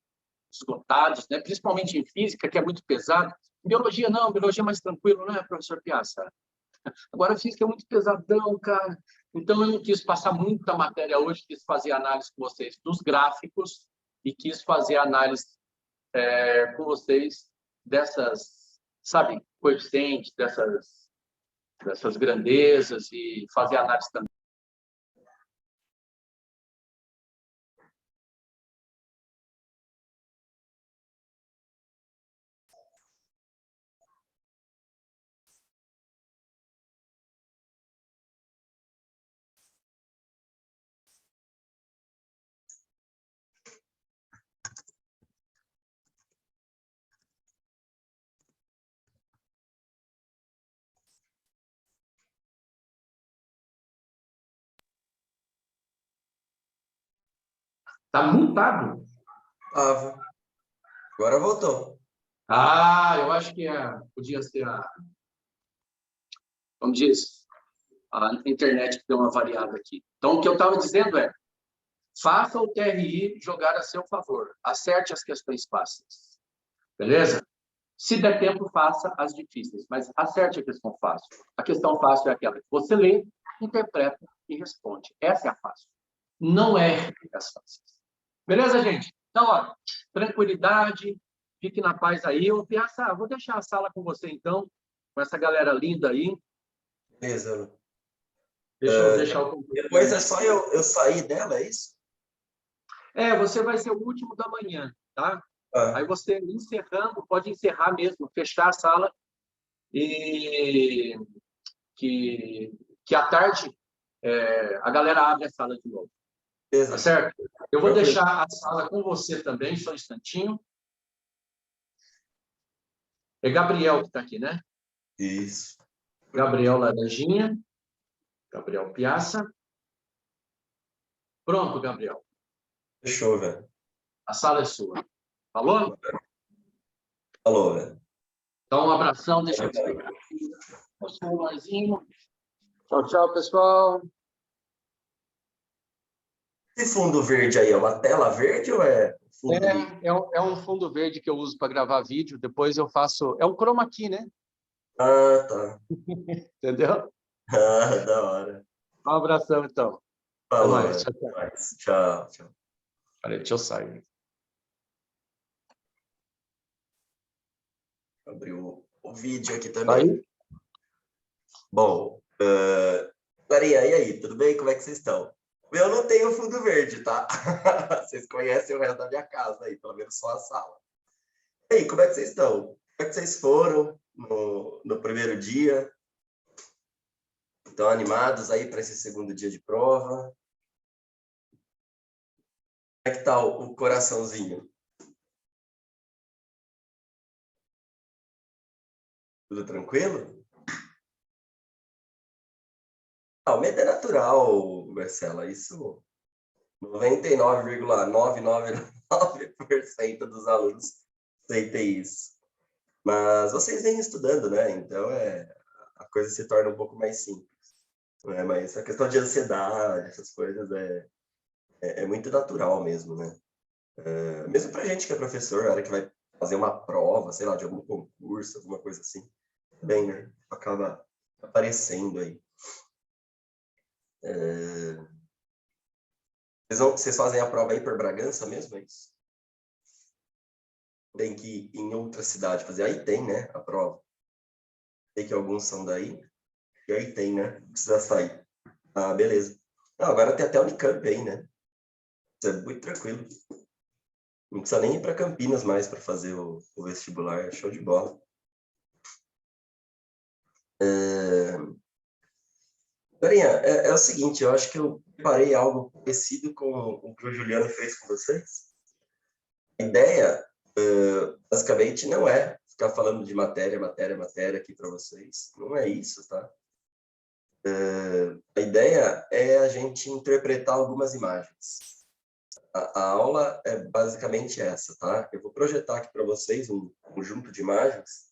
esgotados, né? Principalmente em física, que é muito pesado. Biologia não, biologia é mais tranquilo, né, professor Piazza? Agora, física é muito pesadão, cara. Então, eu não quis passar muita matéria hoje, quis fazer análise com vocês dos gráficos e quis fazer análise com vocês dessas, sabe, coeficientes, dessas grandezas e fazer análise também. Tá mutado. Tava. Agora voltou. Ah, eu acho que podia ser como diz, a internet que deu uma variada aqui. Então, o que eu estava dizendo é, faça o TRI jogar a seu favor. Acerte as questões fáceis. Beleza? Se der tempo, faça as difíceis, mas acerte a questão fácil. A questão fácil é aquela que você lê, interpreta e responde. Essa é a fácil. Não é as fáceis. Beleza, gente? Então, ó, tranquilidade, fique na paz aí. Eu vou deixar a sala com você, então, com essa galera linda aí. Beleza. Deixa eu deixar o computador. Depois é só eu sair dela, é isso? Você vai ser o último da manhã, tá? Ah, Aí você, encerrando, pode encerrar mesmo, fechar a sala e que à tarde a galera abre a sala de novo. Tá beleza. certo? Eu vou Tranquilo. deixar a sala com você também, só um instantinho. É Gabriel que está aqui, né? Isso. Gabriel Laranjinha. Gabriel Piazza. Pronto, Gabriel. Fechou, velho. A sala é sua. Falou? Falou, velho. Então, um abração. Deixa eu despegar aqui o celularzinho. Tchau, tchau, pessoal. Esse fundo verde aí é uma tela verde ou é fundo? É um fundo verde que eu uso para gravar vídeo. Depois eu faço... É um chroma key, né? Ah, tá. Entendeu? Ah, da hora. Um abração, então. Até Falou, mais. velho. Tchau, tchau. Tchau, tchau. Peraí, deixa eu sair. Abriu o vídeo aqui também. Aí? Bom, Maria, e aí, tudo bem? Como é que vocês estão? Eu não tenho fundo verde, tá? Vocês conhecem o resto da minha casa aí, pelo menos só a sala. E aí, como é que vocês estão? Como é que vocês foram no primeiro dia? Estão animados aí para esse segundo dia de prova? Como é que tá o coraçãozinho? Tudo tranquilo? O medo é natural, Marcela. Isso 99,999% dos alunos sentem isso. Mas vocês vêm estudando, né? Então a coisa se torna um pouco mais simples. Né? Mas a questão de ansiedade, essas coisas é muito natural mesmo, né? Mesmo para gente que é professor, a hora que vai fazer uma prova, sei lá, de algum concurso, alguma coisa assim, bem, né? Acaba aparecendo aí. Vocês fazem a prova aí por Bragança mesmo, é isso? Tem que ir em outra cidade fazer. Aí tem, né, a prova. Tem que alguns são daí. E aí tem, né? Precisa sair. Ah, beleza. Não, agora tem até Unicamp aí, né? Isso é muito tranquilo. Não precisa nem ir para Campinas mais para fazer o vestibular. É show de bola. Dorinha, é o seguinte, eu acho que eu preparei algo parecido com o que o Juliano fez com vocês. A ideia, basicamente, não é ficar falando de matéria aqui para vocês. Não é isso, tá? A ideia é a gente interpretar algumas imagens. A aula é basicamente essa, tá? Eu vou projetar aqui para vocês um conjunto de imagens,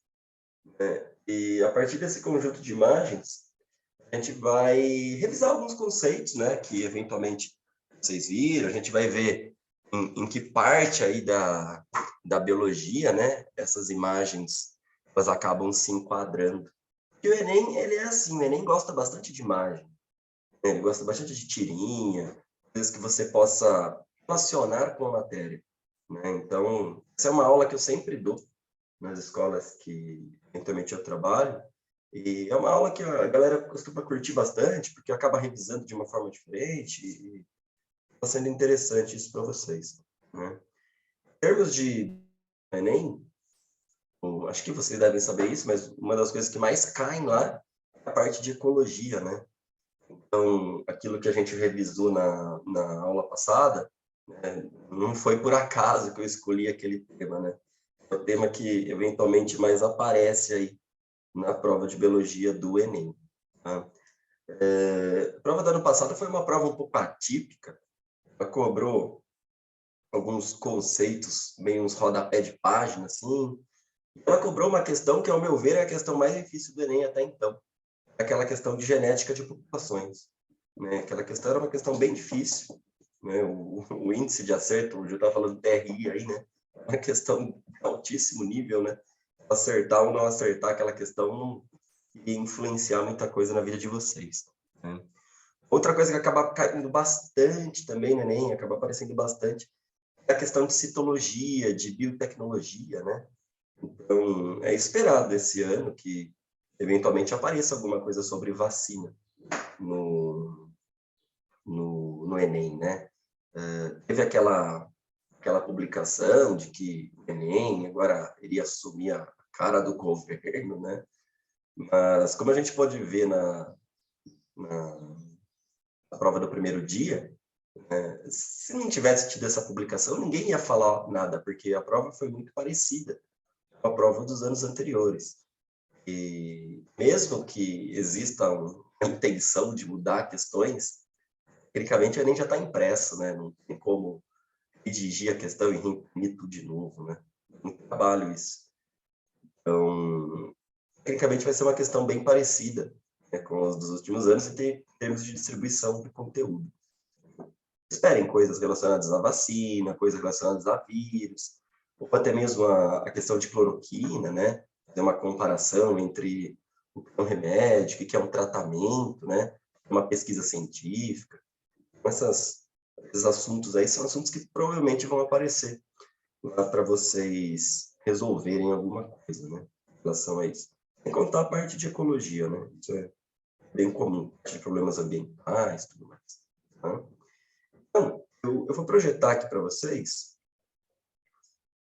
né? E a partir desse conjunto de imagens, a gente vai revisar alguns conceitos, né? Que eventualmente vocês viram, a gente vai ver em que parte aí da biologia, né? Essas imagens, elas acabam se enquadrando. E o Enem, ele é assim, o Enem gosta bastante de imagem, né? Ele gosta bastante de tirinha, coisas que você possa relacionar com a matéria, né? Então, essa é uma aula que eu sempre dou nas escolas que eventualmente eu trabalho, e é uma aula que a galera costuma curtir bastante, porque acaba revisando de uma forma diferente, e está sendo interessante isso para vocês, né? Em termos de Enem, acho que vocês devem saber isso, mas uma das coisas que mais caem lá é a parte de ecologia, né? Então, aquilo que a gente revisou na aula passada, né, não foi por acaso que eu escolhi aquele tema, né? É o tema que eventualmente mais aparece aí na prova de biologia do Enem. Tá? A prova do ano passado foi uma prova um pouco atípica. Ela cobrou alguns conceitos, meio uns rodapé de página, assim. Ela cobrou uma questão que, ao meu ver, é a questão mais difícil do Enem até então. Aquela questão de genética de populações, né? Aquela questão era uma questão bem difícil, né? O índice de acerto, eu já estava falando TRI aí, né? Uma questão de altíssimo nível, né? Acertar ou não acertar aquela questão não ia influenciar muita coisa na vida de vocês, né? Outra coisa que acaba caindo bastante também no Enem, acaba aparecendo bastante, é a questão de citologia, de biotecnologia, né? Então, é esperado esse ano que eventualmente apareça alguma coisa sobre vacina no Enem, né? Teve aquela publicação de que o Enem agora iria assumir a cara do governo, né? Mas, como a gente pode ver na prova do primeiro dia, né, se não tivesse tido essa publicação, ninguém ia falar nada, porque a prova foi muito parecida com a prova dos anos anteriores. E mesmo que exista uma intenção de mudar questões, tecnicamente o Enem já está impresso, né? Não tem como redigir a questão e reimprimir tudo de novo, né? Muito trabalho isso. Então, tecnicamente vai ser uma questão bem parecida, né, com as dos últimos anos em termos de distribuição do conteúdo. Esperem coisas relacionadas à vacina, coisas relacionadas a vírus, ou até mesmo a questão de cloroquina, né? Fazer uma comparação entre o que é um remédio, o que é um tratamento, né? Uma pesquisa científica. Esses assuntos aí são assuntos que provavelmente vão aparecer lá para vocês resolverem alguma coisa, né? Em relação a isso. Sem contar a parte de ecologia, né? Isso é bem comum, de problemas ambientais e tudo mais. Tá? Então, eu vou projetar aqui para vocês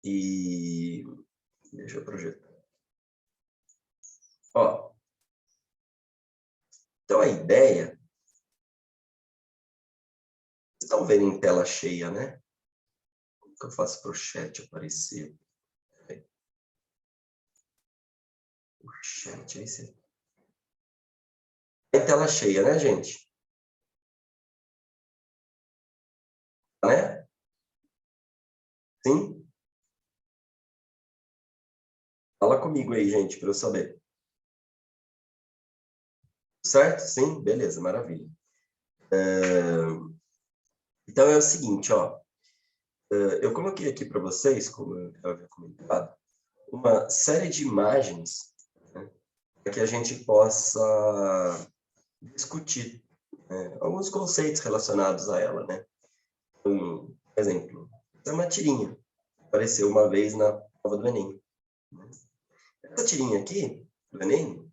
e... Deixa eu projetar. Ó, então a ideia... Vocês estão vendo em tela cheia, né? Como que eu faço para o chat aparecer? O chat, aí você... Em tela cheia, né, gente? Né? Sim? Fala comigo aí, gente, para eu saber. Certo? Sim? Beleza, maravilha. Então é o seguinte, ó. Eu coloquei aqui para vocês, como eu havia comentado, uma série de imagens, né, para que a gente possa discutir, né, alguns conceitos relacionados a ela, né? Por exemplo, essa é uma tirinha, apareceu uma vez na prova do Enem. Essa tirinha aqui, do Enem,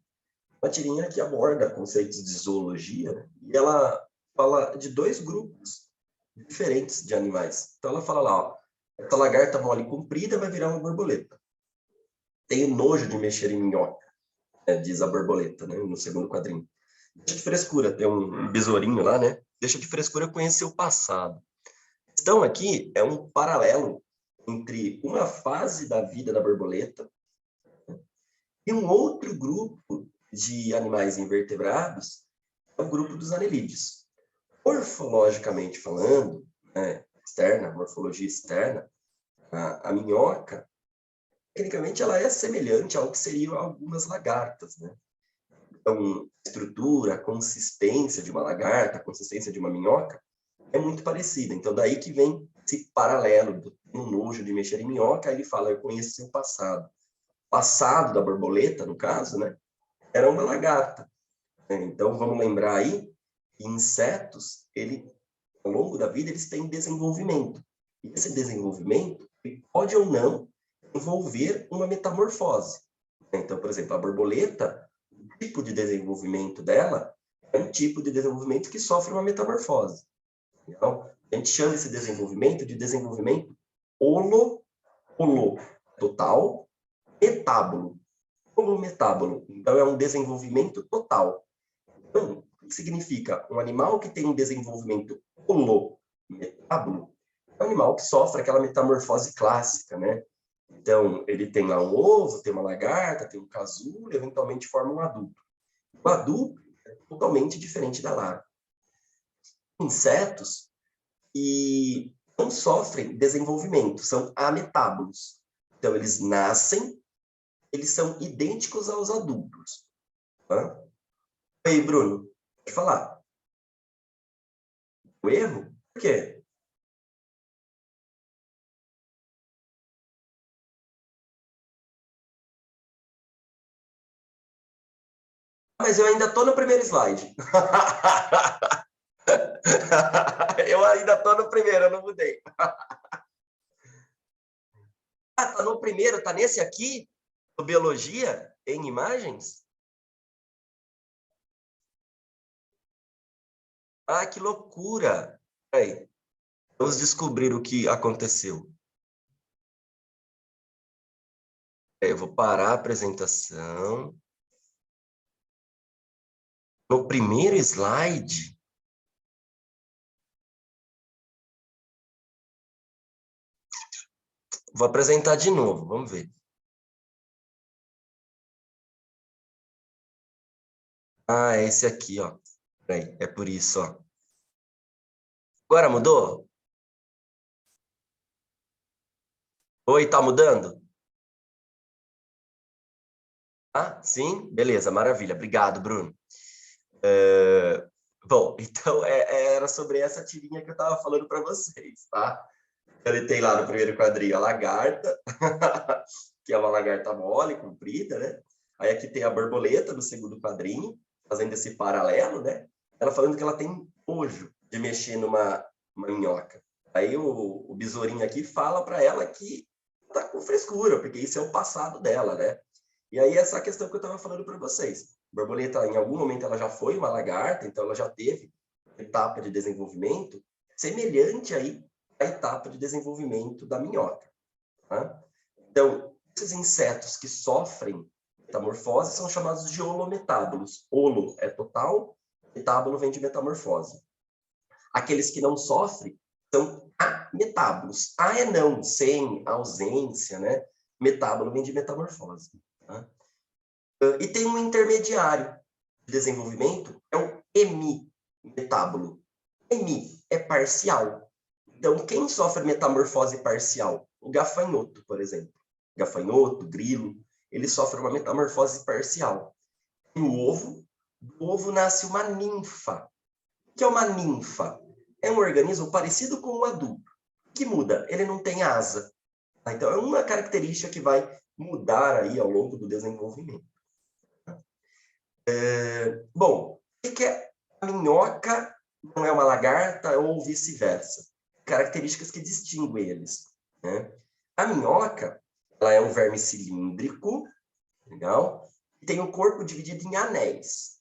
é uma tirinha que aborda conceitos de zoologia, né? E ela fala de dois grupos diferentes de animais. Então ela fala lá, ó, essa lagarta mole comprida vai virar uma borboleta. Tenho nojo de mexer em minhoca, né, diz a borboleta, né, no segundo quadrinho. Deixa de frescura, tem um besourinho lá, né? Deixa de frescura conhecer o passado. A questão aqui é um paralelo entre uma fase da vida da borboleta e um outro grupo de animais invertebrados, é o grupo dos anelídeos. Morfologicamente falando, né, externa, morfologia externa, a minhoca, tecnicamente, ela é semelhante ao que seriam algumas lagartas, né? Então, a estrutura, a consistência de uma lagarta, a consistência de uma minhoca, é muito parecida. Então, daí que vem esse paralelo do nojo de mexer em minhoca, aí ele fala, eu conheço seu passado. O passado da borboleta, no caso, né? Era uma lagarta. Então, vamos lembrar aí que insetos, ao longo da vida, eles têm desenvolvimento. E esse desenvolvimento ele pode ou não envolver uma metamorfose. Então, por exemplo, a borboleta, o tipo de desenvolvimento dela é um tipo de desenvolvimento que sofre uma metamorfose. Então, a gente chama esse desenvolvimento de desenvolvimento total, metábolo. Holometábolo. Então, é um desenvolvimento total. Então, o que significa? Um animal que tem um desenvolvimento holometábolo é um animal que sofre aquela metamorfose clássica, né? Então, ele tem lá um ovo, tem uma lagarta, tem um casulo, eventualmente forma um adulto. O adulto é totalmente diferente da larva. Insetos que não sofrem desenvolvimento, são ametábolos. Então, eles nascem, eles são idênticos aos adultos. Tá? Oi, Bruno, pode falar. O erro? Por quê? Mas eu ainda estou no primeiro slide. Eu ainda estou no primeiro, eu não mudei. Ah, tá no primeiro, tá nesse aqui? Do Biologia, em imagens? Ah, que loucura! Aí, vamos descobrir o que aconteceu. Eu vou parar a apresentação. No primeiro slide... Vou apresentar de novo, vamos ver. Ah, é esse aqui, ó. Peraí, é por isso, ó. Agora mudou? Oi, tá mudando? Ah, sim? Beleza, maravilha. Obrigado, Bruno. Bom, então era sobre essa tirinha que eu estava falando para vocês, tá? Ele tem lá no primeiro quadrinho a lagarta, que é uma lagarta mole, comprida, né? Aí aqui tem a borboleta no segundo quadrinho, fazendo esse paralelo, né? Ela falando que ela tem nojo de mexer numa minhoca. Aí o besourinho aqui fala para ela que tá com frescura, porque isso é o passado dela, né? E aí essa questão que eu estava falando para vocês. A borboleta, em algum momento, ela já foi uma lagarta, então ela já teve etapa de desenvolvimento semelhante aí à etapa de desenvolvimento da minhoca. Tá? Então, esses insetos que sofrem metamorfose são chamados de holometábolos. Holo é total, metábolo vem de metamorfose. Aqueles que não sofrem são ametábolos. A é não, sem, ausência, né? Metábolo vem de metamorfose. Tá? E tem um intermediário de desenvolvimento, é o hemimetábolo. Hemi é parcial. Então, quem sofre metamorfose parcial? O gafanhoto, por exemplo. Gafanhoto, grilo, ele sofre uma metamorfose parcial. E o ovo, do ovo nasce uma ninfa. O que é uma ninfa? É um organismo parecido com o adulto. O que muda? Ele não tem asa. Então, é uma característica que vai mudar aí ao longo do desenvolvimento. Bom, o que é a minhoca? Não é uma lagarta ou vice-versa? Características que distinguem eles. Né? A minhoca, ela é um verme cilíndrico, legal? E tem o corpo dividido em anéis.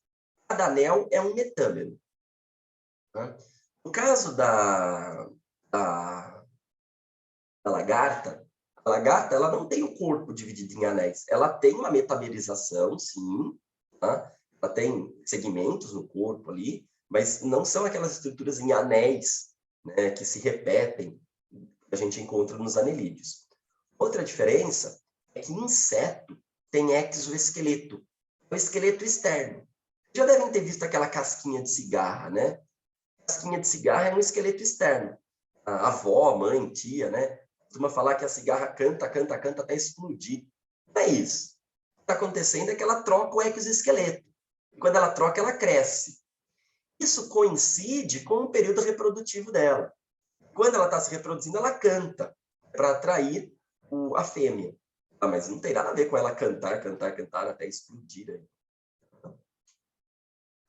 Cada anel é um metâmero. Tá? No caso da lagarta, a lagarta ela não tem o corpo dividido em anéis. Ela tem uma metamerização, sim, tá? Ela tem segmentos no corpo ali, mas não são aquelas estruturas em anéis, né, que se repetem, que a gente encontra nos anelídeos. Outra diferença é que inseto tem exoesqueleto, o esqueleto externo. Já devem ter visto aquela casquinha de cigarra, né? A casquinha de cigarra é um esqueleto externo. a avó, mãe, tia, né? Costuma falar que a cigarra canta, canta, canta até explodir. Não é isso. O que está acontecendo é que ela troca o exoesqueleto. E quando ela troca, ela cresce. Isso coincide com o período reprodutivo dela. Quando ela está se reproduzindo, ela canta para atrair a fêmea. Ah, mas não tem nada a ver com ela cantar, cantar, cantar até explodir. Aí.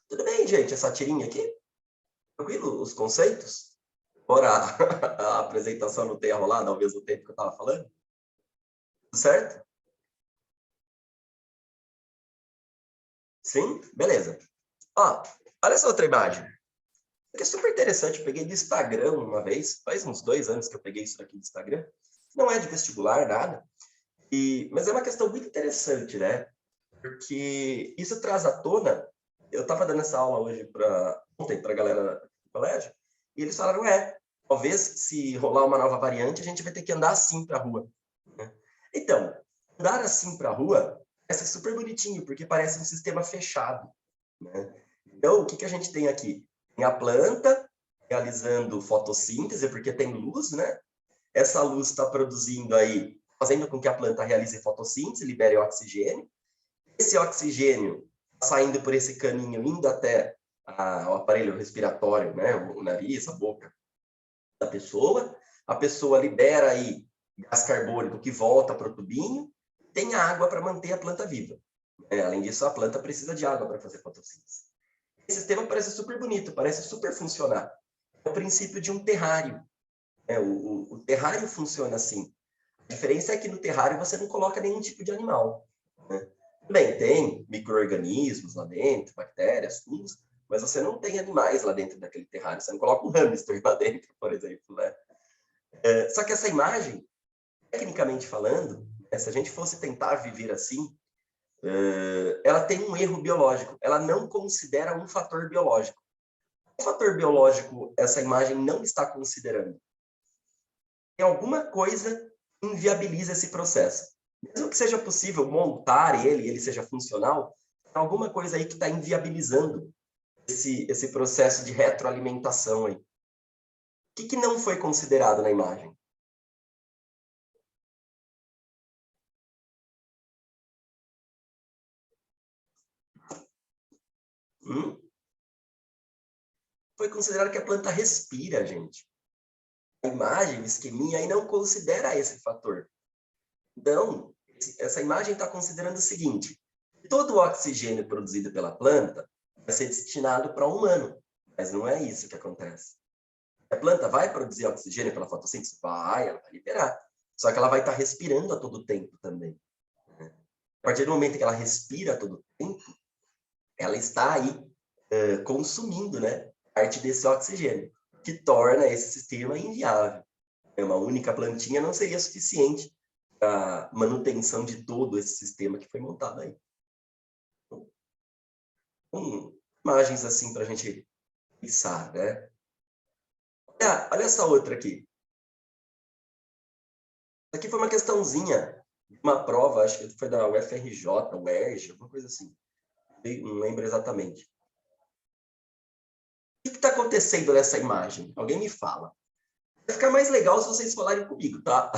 Tudo bem, gente, essa tirinha aqui? Tranquilo os conceitos? Embora a apresentação não tenha rolado ao mesmo tempo que eu estava falando? Tudo certo? Sim? Beleza. Ó, olha essa outra imagem. É super interessante. Eu peguei do Instagram uma vez, faz uns 2 anos que eu peguei isso aqui do Instagram. Não é de vestibular, nada. Mas é uma questão muito interessante, né? Porque isso traz à tona. Eu estava dando essa aula ontem para a galera do colégio, e eles falaram: talvez se rolar uma nova variante, a gente vai ter que andar assim para a rua. Né? Então, andar assim para a rua parece super bonitinho, porque parece um sistema fechado. Né? Então, o que a gente tem aqui? Tem a planta realizando fotossíntese, porque tem luz, né? Essa luz está produzindo aí, fazendo com que a planta realize fotossíntese, libere oxigênio. Esse oxigênio saindo por esse caninho, indo até o aparelho respiratório, né? O nariz, a boca da pessoa. A pessoa libera aí gás carbônico que volta para o tubinho. Tem água para manter a planta viva. Além disso, a planta precisa de água para fazer fotossíntese. Esse sistema parece super bonito, parece super funcionar. É o princípio de um terrário. O terrário funciona assim. A diferença é que no terrário você não coloca nenhum tipo de animal. Né? Bem, tem micro-organismos lá dentro, bactérias, fungos, mas você não tem animais lá dentro daquele terrário. Você não coloca um hamster lá dentro, por exemplo. Né? Só que essa imagem, tecnicamente falando, se a gente fosse tentar viver assim, ela tem um erro biológico. Ela não considera um fator biológico. O fator biológico, essa imagem não está considerando. Tem alguma coisa que inviabiliza esse processo. Mesmo que seja possível montar ele seja funcional, tem alguma coisa aí que está inviabilizando esse processo de retroalimentação aí. O que não foi considerado na imagem? Foi considerado que a planta respira, gente. A imagem, o esqueminha, aí não considera esse fator. Então, essa imagem está considerando o seguinte: todo o oxigênio produzido pela planta vai ser destinado para o humano, mas não é isso que acontece. A planta vai produzir oxigênio pela fotossíntese? Ela vai liberar. Só que ela vai estar respirando a todo tempo também. Né? A partir do momento que ela respira a todo tempo, ela está aí consumindo, né, parte desse oxigênio, que torna esse sistema inviável. Uma única plantinha não seria suficiente para a manutenção de todo esse sistema que foi montado aí. Imagens assim para a gente pensar, né? Olha essa outra aqui. Aqui foi uma questãozinha, uma prova, acho que foi da UFRJ, UERJ, alguma coisa assim. Não lembro exatamente. O que está acontecendo nessa imagem? Alguém me fala. Vai ficar mais legal se vocês falarem comigo, tá?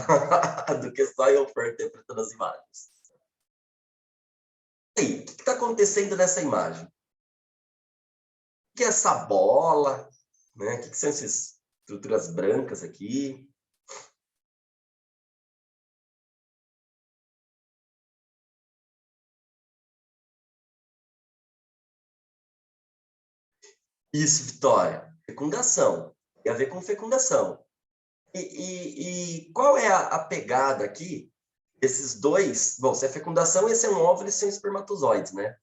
Do que só eu for interpretando as imagens. E aí, o que está acontecendo nessa imagem? O que é essa bola? Né? O que são essas estruturas brancas aqui? Isso, Vitória. Fecundação. Tem a ver com fecundação. E qual é a pegada aqui desses dois? Bom, se é fecundação, esse é um óvulo e são espermatozoides, né?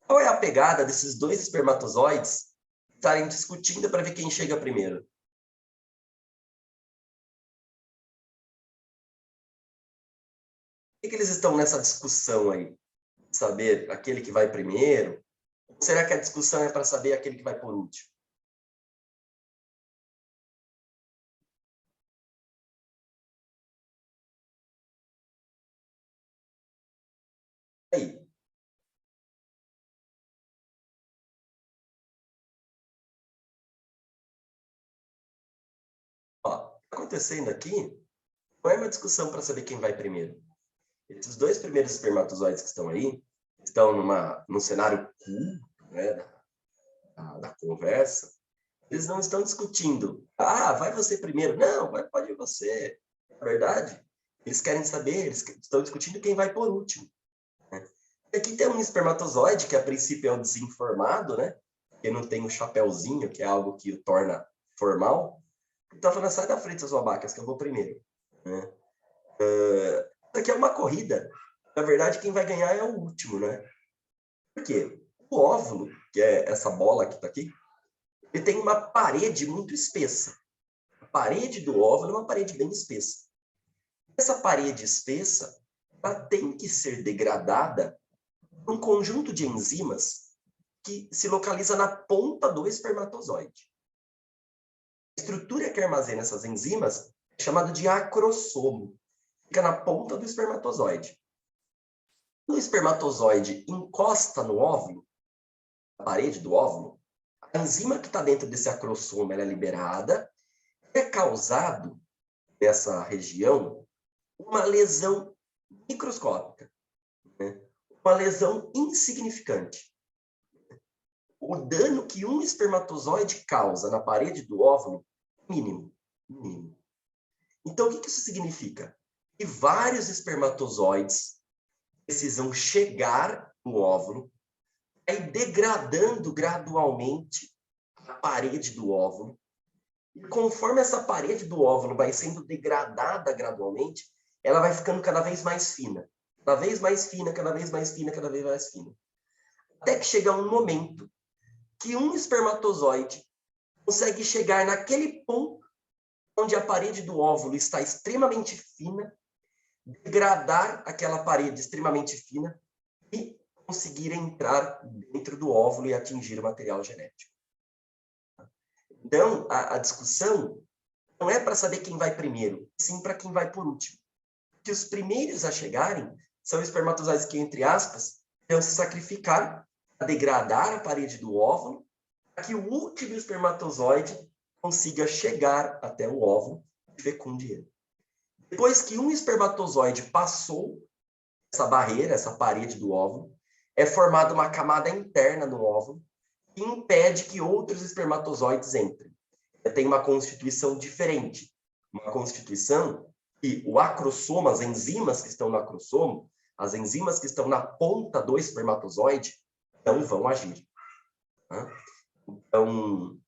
Qual é a pegada desses dois espermatozoides estarem discutindo para ver quem chega primeiro? Por que eles estão nessa discussão aí? Saber aquele que vai primeiro? Ou será que a discussão é para saber aquele que vai por último? E aí? Ó, acontecendo aqui não é uma discussão para saber quem vai primeiro. Esses dois primeiros espermatozoides que estão aí, estão num cenário culto, né, da conversa, eles não estão discutindo, vai você primeiro. Não, pode ir você. Na verdade, eles querem saber, eles estão discutindo quem vai por último. Né? Aqui tem um espermatozoide, que a princípio é o desinformado, né? Que não tem um chapéuzinho, que é algo que o torna formal. Então, falando, sai da frente, seus babacas, que eu vou primeiro. Né? Isso aqui é uma corrida. Na verdade, quem vai ganhar é o último, né? Por quê? O óvulo, que é essa bola que está aqui, ele tem uma parede muito espessa. A parede do óvulo é uma parede bem espessa. Essa parede espessa, ela tem que ser degradada por um conjunto de enzimas que se localiza na ponta do espermatozoide. A estrutura que armazena essas enzimas é chamada de acrossomo. Fica na ponta do espermatozoide. Quando o espermatozoide encosta no óvulo, na parede do óvulo, a enzima que está dentro desse acrossomo ela é liberada, é causado nessa região uma lesão microscópica, né? Uma lesão insignificante. O dano que um espermatozoide causa na parede do óvulo é mínimo. Mínimo. Então, o que isso significa? Que vários espermatozoides precisam chegar no óvulo, aí degradando gradualmente a parede do óvulo. E conforme essa parede do óvulo vai sendo degradada gradualmente, ela vai ficando cada vez mais fina. Cada vez mais fina, cada vez mais fina, cada vez mais fina. Até que chega um momento que um espermatozoide consegue chegar naquele ponto onde a parede do óvulo está extremamente fina, degradar aquela parede extremamente fina e conseguir entrar dentro do óvulo e atingir o material genético. Então, a discussão não é para saber quem vai primeiro, sim para quem vai por último. Porque os primeiros a chegarem são espermatozoides que, entre aspas, vão se sacrificar a degradar a parede do óvulo para que o último espermatozoide consiga chegar até o óvulo e fecunde ele. Depois que um espermatozoide passou essa barreira, essa parede do óvulo, é formada uma camada interna no óvulo que impede que outros espermatozoides entrem. Tem uma constituição diferente. Uma constituição que o acrossomo, as enzimas que estão no acrossomo, as enzimas que estão na ponta do espermatozoide, não vão agir. Então,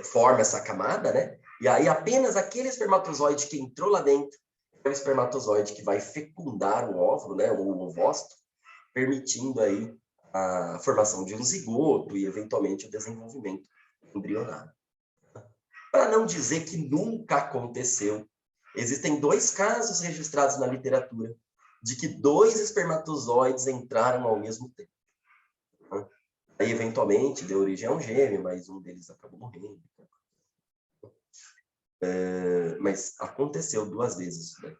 forma essa camada, né? E aí apenas aquele espermatozoide que entrou lá dentro é o espermatozoide que vai fecundar o óvulo, né? Ou o ovócito, permitindo aí a formação de um zigoto e, eventualmente, o desenvolvimento embrionário. Para não dizer que nunca aconteceu, existem 2 casos registrados na literatura de que 2 espermatozoides entraram ao mesmo tempo. Aí, eventualmente, deu origem a um gêmeo, mas um deles acabou morrendo. Mas aconteceu 2 vezes isso daí.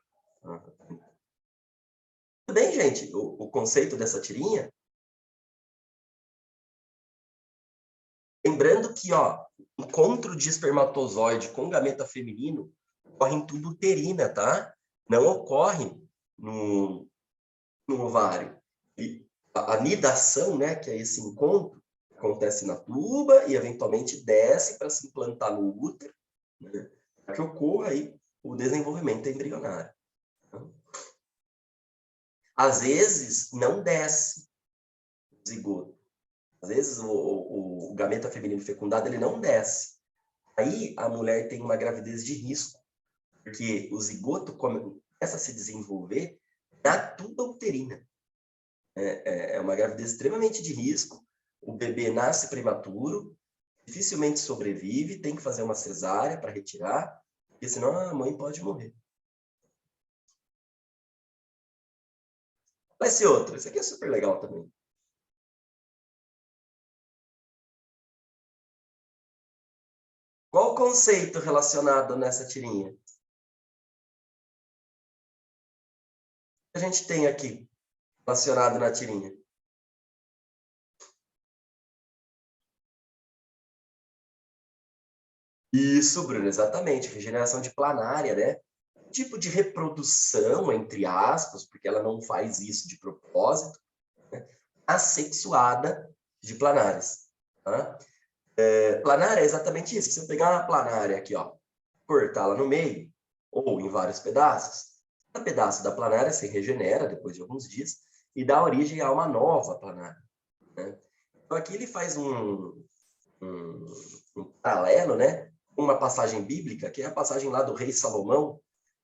Tudo bem, gente? O conceito dessa tirinha? Lembrando que, encontro de espermatozoide com gameta feminino ocorre em tubo uterina, tá? Não ocorre no ovário. E a anidação, né, que é esse encontro, acontece na tuba e, eventualmente, desce para se implantar no útero, né, para que ocorra aí o desenvolvimento embrionário. Às vezes, não desce o zigoto. Às vezes, o gameta feminino fecundado ele não desce. Aí, a mulher tem uma gravidez de risco, porque o zigoto começa a se desenvolver na tuba uterina. É uma gravidez extremamente de risco. O bebê nasce prematuro, dificilmente sobrevive, tem que fazer uma cesárea para retirar, porque senão a mãe pode morrer. Olha esse outro. Esse aqui é super legal também. Qual o conceito relacionado nessa tirinha? O que a gente tem aqui relacionado na tirinha? Isso, Bruno, exatamente. Regeneração de planária, né? Tipo de reprodução, entre aspas, porque ela não faz isso de propósito, né? Assexuada de planárias. Tá? Planária é exatamente isso. Se eu pegar uma planária aqui, ó, cortá-la no meio, ou em vários pedaços, cada pedaço da planária se regenera depois de alguns dias e dá origem a uma nova planária. Né? Então, aqui ele faz um, um paralelo, né? Uma passagem bíblica, que é a passagem lá do rei Salomão,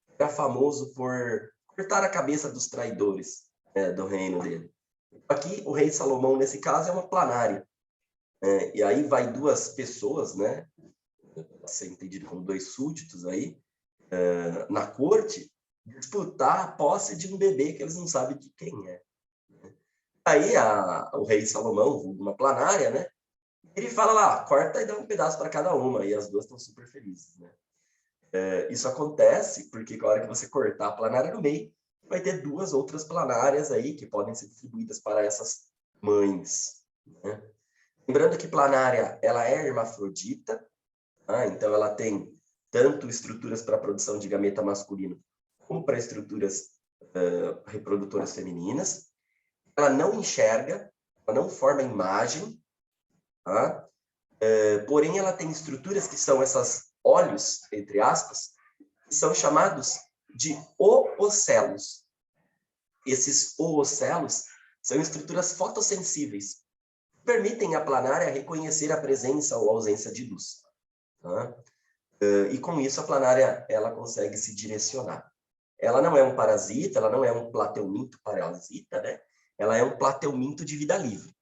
que era famoso por cortar a cabeça dos traidores, né, do reino dele. Aqui, o rei Salomão, nesse caso, é uma planária. E aí vai duas pessoas, né? Ser entendido como dois súditos aí, na corte, disputar a posse de um bebê que eles não sabem de quem é. Aí o rei Salomão, uma planária, né? Ele fala lá, corta e dá um pedaço para cada uma, e as duas estão super felizes, né? Isso acontece porque na hora que você cortar a planária no meio, vai ter duas outras planárias aí que podem ser distribuídas para essas mães, né? Lembrando que planária, ela é hermafrodita, tá? Então ela tem tanto estruturas para a produção de gameta masculino, como para estruturas reprodutoras femininas. Ela não enxerga, ela não forma imagem, tá? Porém, ela tem estruturas que são essas olhos, entre aspas, que são chamados de oocelos. Esses oocelos são estruturas fotossensíveis, que permitem à planária reconhecer a presença ou ausência de luz. Tá? E com isso a planária ela consegue se direcionar. Ela não é um parasita, ela não é um plateuminto parasita, né? Ela é um plateuminto de vida livre.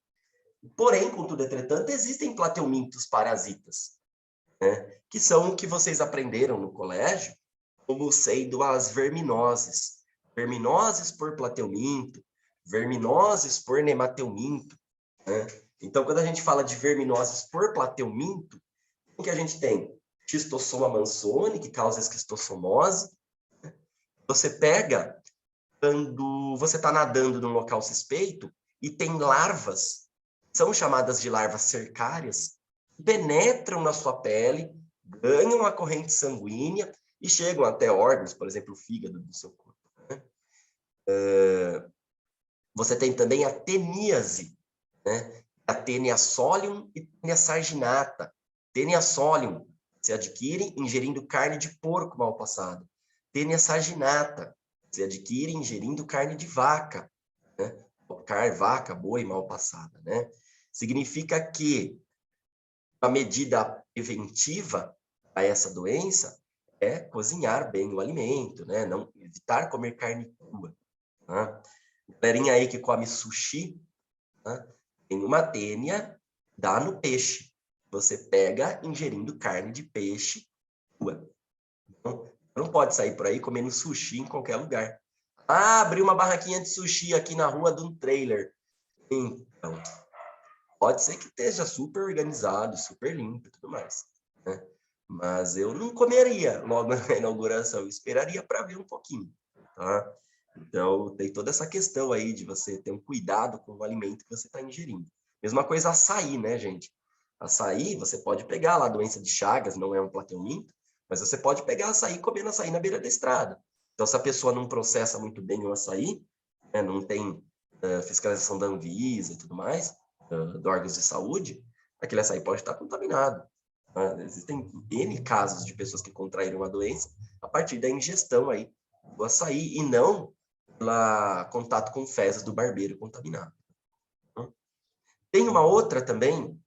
Porém, contudo, entretanto, existem plateumintos parasitas, né? Que são o que vocês aprenderam no colégio, como sendo as verminoses. Verminoses por plateuminto, verminoses por nemateuminto, né? Então, quando a gente fala de verminoses por plateuminto, o que a gente tem? Xistossoma mansoni, que causa esquistossomose. Você pega quando você está nadando num local suspeito e tem larvas, são chamadas de larvas cercárias, penetram na sua pele, ganham uma corrente sanguínea e chegam até órgãos, por exemplo, o fígado do seu corpo. Né? Você tem também a teníase, né? A Taenia solium e Taenia sarginata. Taenia solium se adquire ingerindo carne de porco mal passado. Taenia sarginata se adquire ingerindo carne de vaca, né? Vaca, boi mal passada, né? Significa que a medida preventiva a essa doença é cozinhar bem o alimento, né? Não evitar comer carne crua. Tá? Galerinha aí que come sushi, tá? Tem uma tênia, dá no peixe. Você pega ingerindo carne de peixe crua. Então, não pode sair por aí comendo sushi em qualquer lugar. Ah, abri uma barraquinha de sushi aqui na rua de um trailer. Então, pode ser que esteja super organizado, super limpo e tudo mais, né? Mas eu não comeria logo na inauguração, eu esperaria para ver um pouquinho, tá? Então, tem toda essa questão aí de você ter um cuidado com o alimento que você está ingerindo. Mesma coisa açaí, né, gente? Açaí, você pode pegar lá a doença de Chagas, não é um plateuminto, mas você pode pegar açaí e comer açaí na beira da estrada. Então, se a pessoa não processa muito bem o açaí, né, não tem fiscalização da Anvisa e tudo mais, de órgãos de saúde, aquele açaí pode estar contaminado. Existem N casos de pessoas que contraíram a doença a partir da ingestão aí do açaí e não pelo contato com fezes do barbeiro contaminado. Tem uma outra também,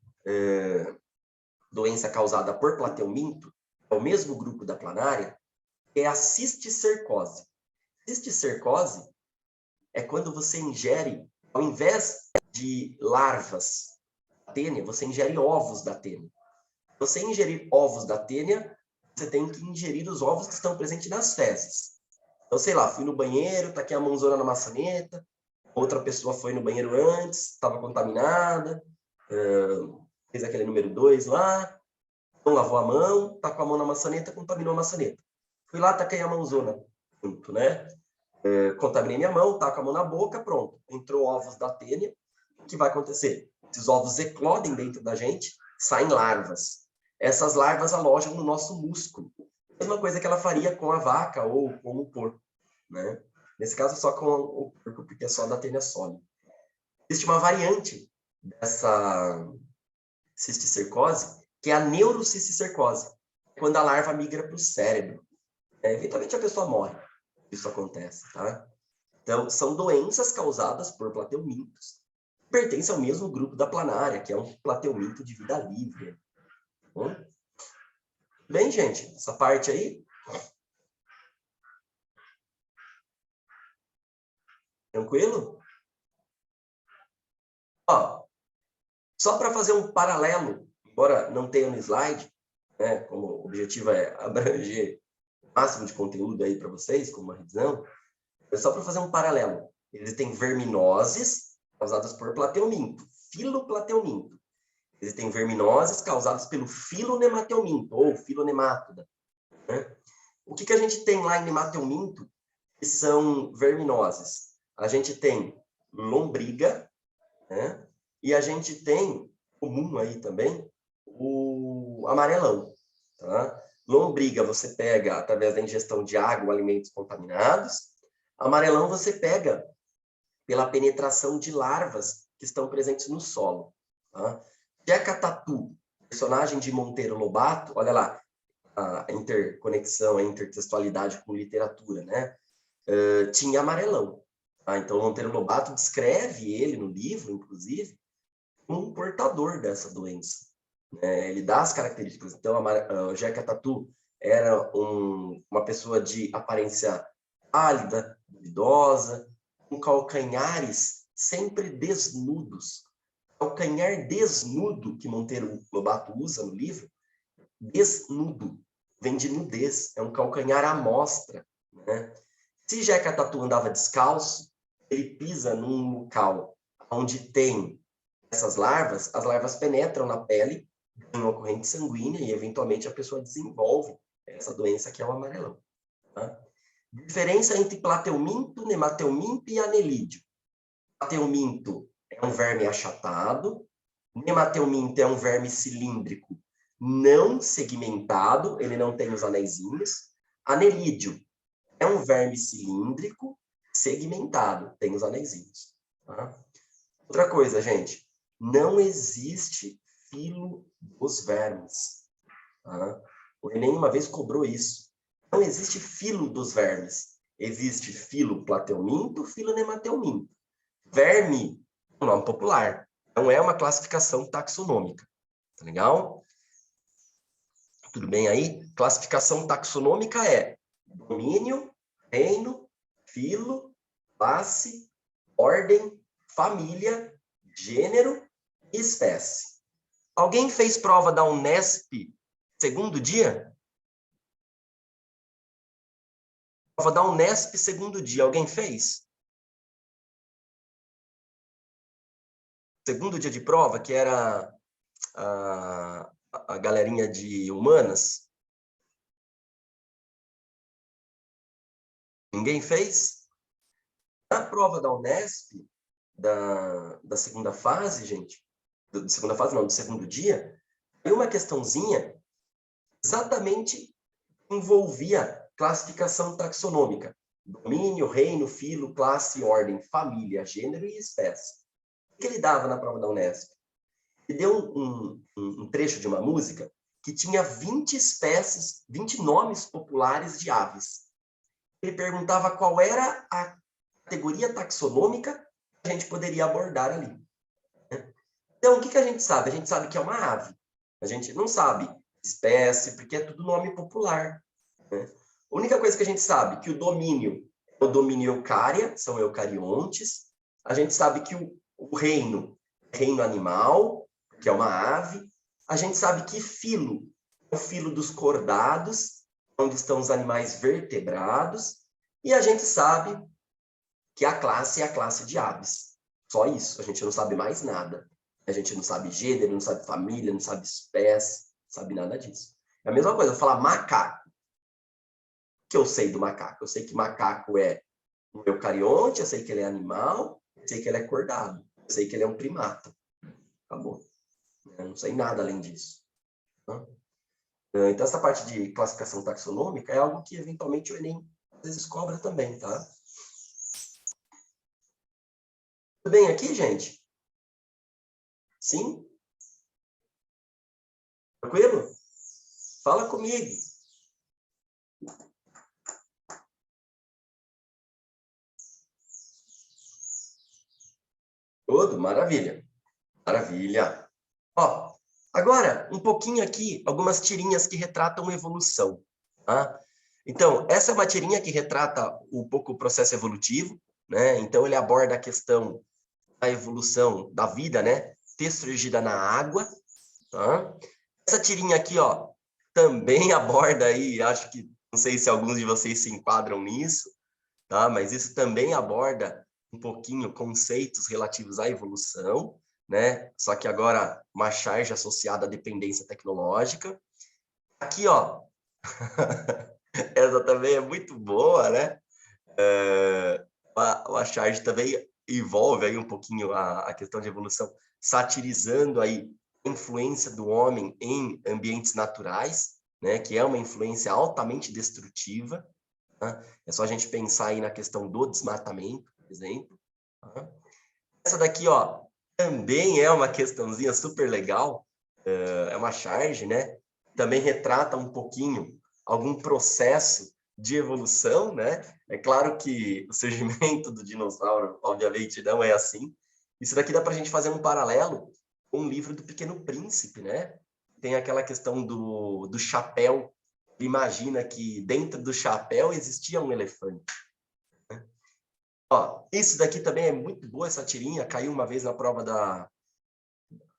doença causada por plateuminto, é o mesmo grupo da planária, que é a cisticercose. Cisticercose é quando você ingere, ao invés de larvas da tênia, você ingere ovos da tênia. Você ingerir ovos da tênia, você tem que ingerir os ovos que estão presentes nas fezes. Então, sei lá, fui no banheiro, tá aqui a mãozona na maçaneta, outra pessoa foi no banheiro antes, estava contaminada, fez aquele número 2 lá, não lavou a mão, tá com a mão na maçaneta, contaminou a maçaneta. Fui lá, taquei a mãozona junto, né? Contaminei minha mão, tá com a mão na boca, pronto. Entrou ovos da tênia, o que vai acontecer? Esses ovos eclodem dentro da gente, saem larvas. essas larvas alojam no nosso músculo. Mesma coisa que ela faria com a vaca ou com o porco, né? Nesse caso, só com o porco, porque é só da tênia sólida. Existe uma variante dessa cisticercose, que é a neurocisticercose, quando a larva migra para o cérebro. Eventualmente, a pessoa morre. Isso acontece, tá? Então, são doenças causadas por plateumintos. Pertence ao mesmo grupo da planária, que é um plateuminto de vida livre. Tá bom? Bem, gente, essa parte aí. Tranquilo? Ó, só para fazer um paralelo, embora não tenha no slide, né, como o objetivo é abranger o máximo de conteúdo aí para vocês, como uma revisão, é só para fazer um paralelo. Existem verminoses causadas por plateuminto, filoplateuminto. Existem verminoses causadas pelo filonemateuminto, ou filonemátoda. Né? O que a gente tem lá em nemateuminto, que são verminoses? A gente tem lombriga, né? E a gente tem, comum aí também, o amarelão. Tá? Lombriga você pega através da ingestão de água ou alimentos contaminados. Amarelão você pega pela penetração de larvas que estão presentes no solo. Tá? Jeca Tatu, personagem de Monteiro Lobato, olha lá, a interconexão, a intertextualidade com literatura, né? Tinha amarelão. Tá? Então, Monteiro Lobato descreve ele no livro, inclusive, como um portador dessa doença. Ele dá as características. Então, o Jeca Tatu era uma pessoa de aparência pálida, idosa, com calcanhares sempre desnudos. Calcanhar desnudo, que Monteiro Lobato usa no livro, desnudo, vem de nudez, é um calcanhar à mostra. Né? Se Jeca Tatu andava descalço, ele pisa num local onde tem essas larvas, as larvas penetram na pele, ganham a corrente sanguínea e, eventualmente, a pessoa desenvolve essa doença que é o amarelão. Tá? Diferença entre plateuminto, nemateuminto e anelídeo. Plateuminto é um verme achatado, nemateuminto é um verme cilíndrico não segmentado, ele não tem os anéisinhos. Anelídeo é um verme cilíndrico segmentado, tem os anéisinhos. Tá? Outra coisa, gente, não existe filo dos vermes. Tá? O Enem uma vez cobrou isso. Não existe filo dos vermes. Existe filo plateuminto, filo nemateuminto. Verme é um nome popular. Não é uma classificação taxonômica. Tá legal? Tudo bem aí? Classificação taxonômica é domínio, reino, filo, classe, ordem, família, gênero e espécie. Alguém fez prova da Unesp segundo dia? Prova da Unesp segundo dia. Alguém fez? Segundo dia de prova, que era a galerinha de humanas? Ninguém fez? Na prova da Unesp, da segunda fase, gente, da segunda fase não, do segundo dia, tem uma questãozinha exatamente envolvia classificação taxonômica. Domínio, reino, filo, classe, ordem, família, gênero e espécie. O que ele dava na prova da Unesp? Ele deu um trecho de uma música que tinha 20 espécies, 20 nomes populares de aves. Ele perguntava qual era a categoria taxonômica que a gente poderia abordar ali. Então, o que a gente sabe? A gente sabe que é uma ave. A gente não sabe espécie, porque é tudo nome popular. Né? A única coisa que a gente sabe é que o domínio é o domínio eucária, são eucariontes. A gente sabe que o reino é reino animal, que é uma ave. A gente sabe que filo é o filo dos cordados, onde estão os animais vertebrados. E a gente sabe que a classe é a classe de aves. Só isso, a gente não sabe mais nada. A gente não sabe gênero, não sabe família, não sabe espécie, não sabe nada disso. É a mesma coisa, eu falar macaco. O que eu sei do macaco? Eu sei que macaco é um eucarionte, eu sei que ele é animal, eu sei que ele é cordado, eu sei que ele é um primata. Acabou. Eu não sei nada além disso. Então, essa parte de classificação taxonômica é algo que, eventualmente, o Enem às vezes cobra também, tá? Tudo bem aqui, gente? Sim? Tranquilo? Fala comigo. Tudo, maravilha. Maravilha. Ó, agora, um pouquinho aqui, algumas tirinhas que retratam evolução, tá? Então, essa é uma tirinha que retrata um pouco o processo evolutivo, né? Então, ele aborda a questão da evolução da vida, né? Ter surgida na água, tá? Essa tirinha aqui, ó, também aborda aí, acho que, não sei se alguns de vocês se enquadram nisso, tá? Mas isso também aborda um pouquinho conceitos relativos à evolução, né? Só que agora uma charge associada à dependência tecnológica. Aqui, ó, essa também é muito boa, né? A charge também envolve aí um pouquinho a questão de evolução, satirizando aí a influência do homem em ambientes naturais, né? Que é uma influência altamente destrutiva. Tá? É só a gente pensar aí na questão do desmatamento, por exemplo. Tá? Essa daqui, ó, também é uma questãozinha super legal, é uma charge, né? Também retrata um pouquinho algum processo de evolução, né? É claro que o surgimento do dinossauro, obviamente, não é assim. Isso daqui dá para a gente fazer um paralelo com o livro do Pequeno Príncipe, né? Tem aquela questão do chapéu. Imagina que dentro do chapéu existia um elefante. Ó, isso daqui também é muito boa, essa tirinha. Caiu uma vez na prova da...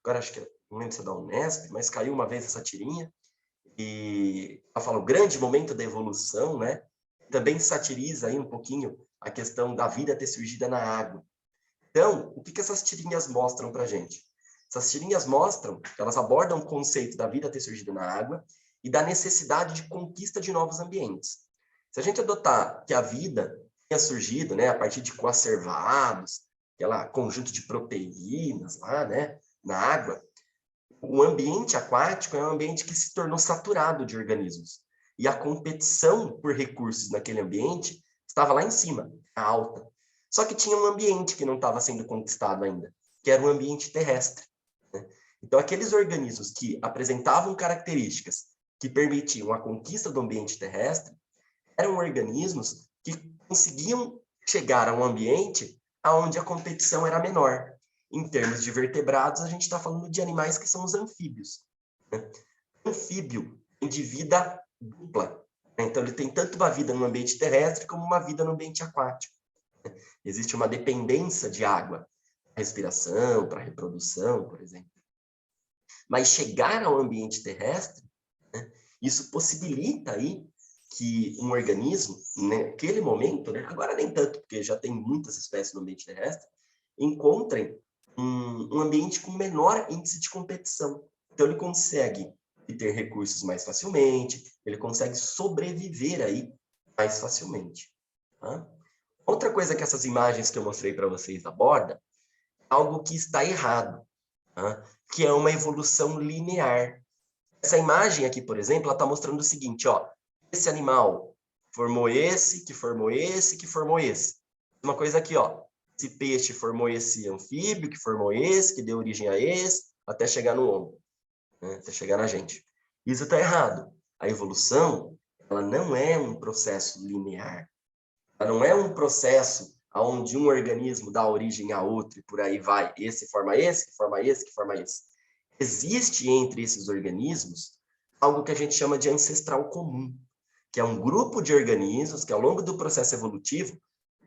Agora acho que não lembro se é da Unesp, mas caiu uma vez essa tirinha. E ela fala o grande momento da evolução, né? Também satiriza aí um pouquinho a questão da vida ter surgido na água. Então, o que essas tirinhas mostram para a gente? Essas tirinhas mostram, elas abordam o conceito da vida ter surgido na água e da necessidade de conquista de novos ambientes. Se a gente adotar que a vida tenha surgido, né, a partir de coacervados, aquela conjunto de proteínas lá, né, na água, o ambiente aquático é um ambiente que se tornou saturado de organismos. E a competição por recursos naquele ambiente estava lá em cima, alta. Só que tinha um ambiente que não estava sendo conquistado ainda, que era o ambiente terrestre. Né? Então, aqueles organismos que apresentavam características que permitiam a conquista do ambiente terrestre eram organismos que conseguiam chegar a um ambiente onde a competição era menor. Em termos de vertebrados, a gente está falando de animais que são os anfíbios. Né? O anfíbio tem de vida dupla. Né? Então, ele tem tanto uma vida no ambiente terrestre como uma vida no ambiente aquático. Né? Existe uma dependência de água para respiração, para reprodução, por exemplo. Mas chegar ao ambiente terrestre, né, isso possibilita aí que um organismo, naquele momento, né, agora nem tanto, porque já tem muitas espécies no ambiente terrestre, encontrem um ambiente com menor índice de competição. Então, ele consegue ter recursos mais facilmente, ele consegue sobreviver aí mais facilmente. Tá? Outra coisa que essas imagens que eu mostrei para vocês abordam, algo que está errado, tá? Que é uma evolução linear. Essa imagem aqui, por exemplo, ela está mostrando o seguinte, ó, esse animal formou esse, que formou esse, que formou esse. Uma coisa aqui, ó, esse peixe formou esse anfíbio, que formou esse, que deu origem a esse, até chegar no homem, né? Até chegar na gente. Isso está errado. A evolução, ela não é um processo linear. Ela não é um processo onde um organismo dá origem a outro e por aí vai. Esse forma esse, que forma esse, que forma esse. Existe entre esses organismos algo que a gente chama de ancestral comum, que é um grupo de organismos que, ao longo do processo evolutivo,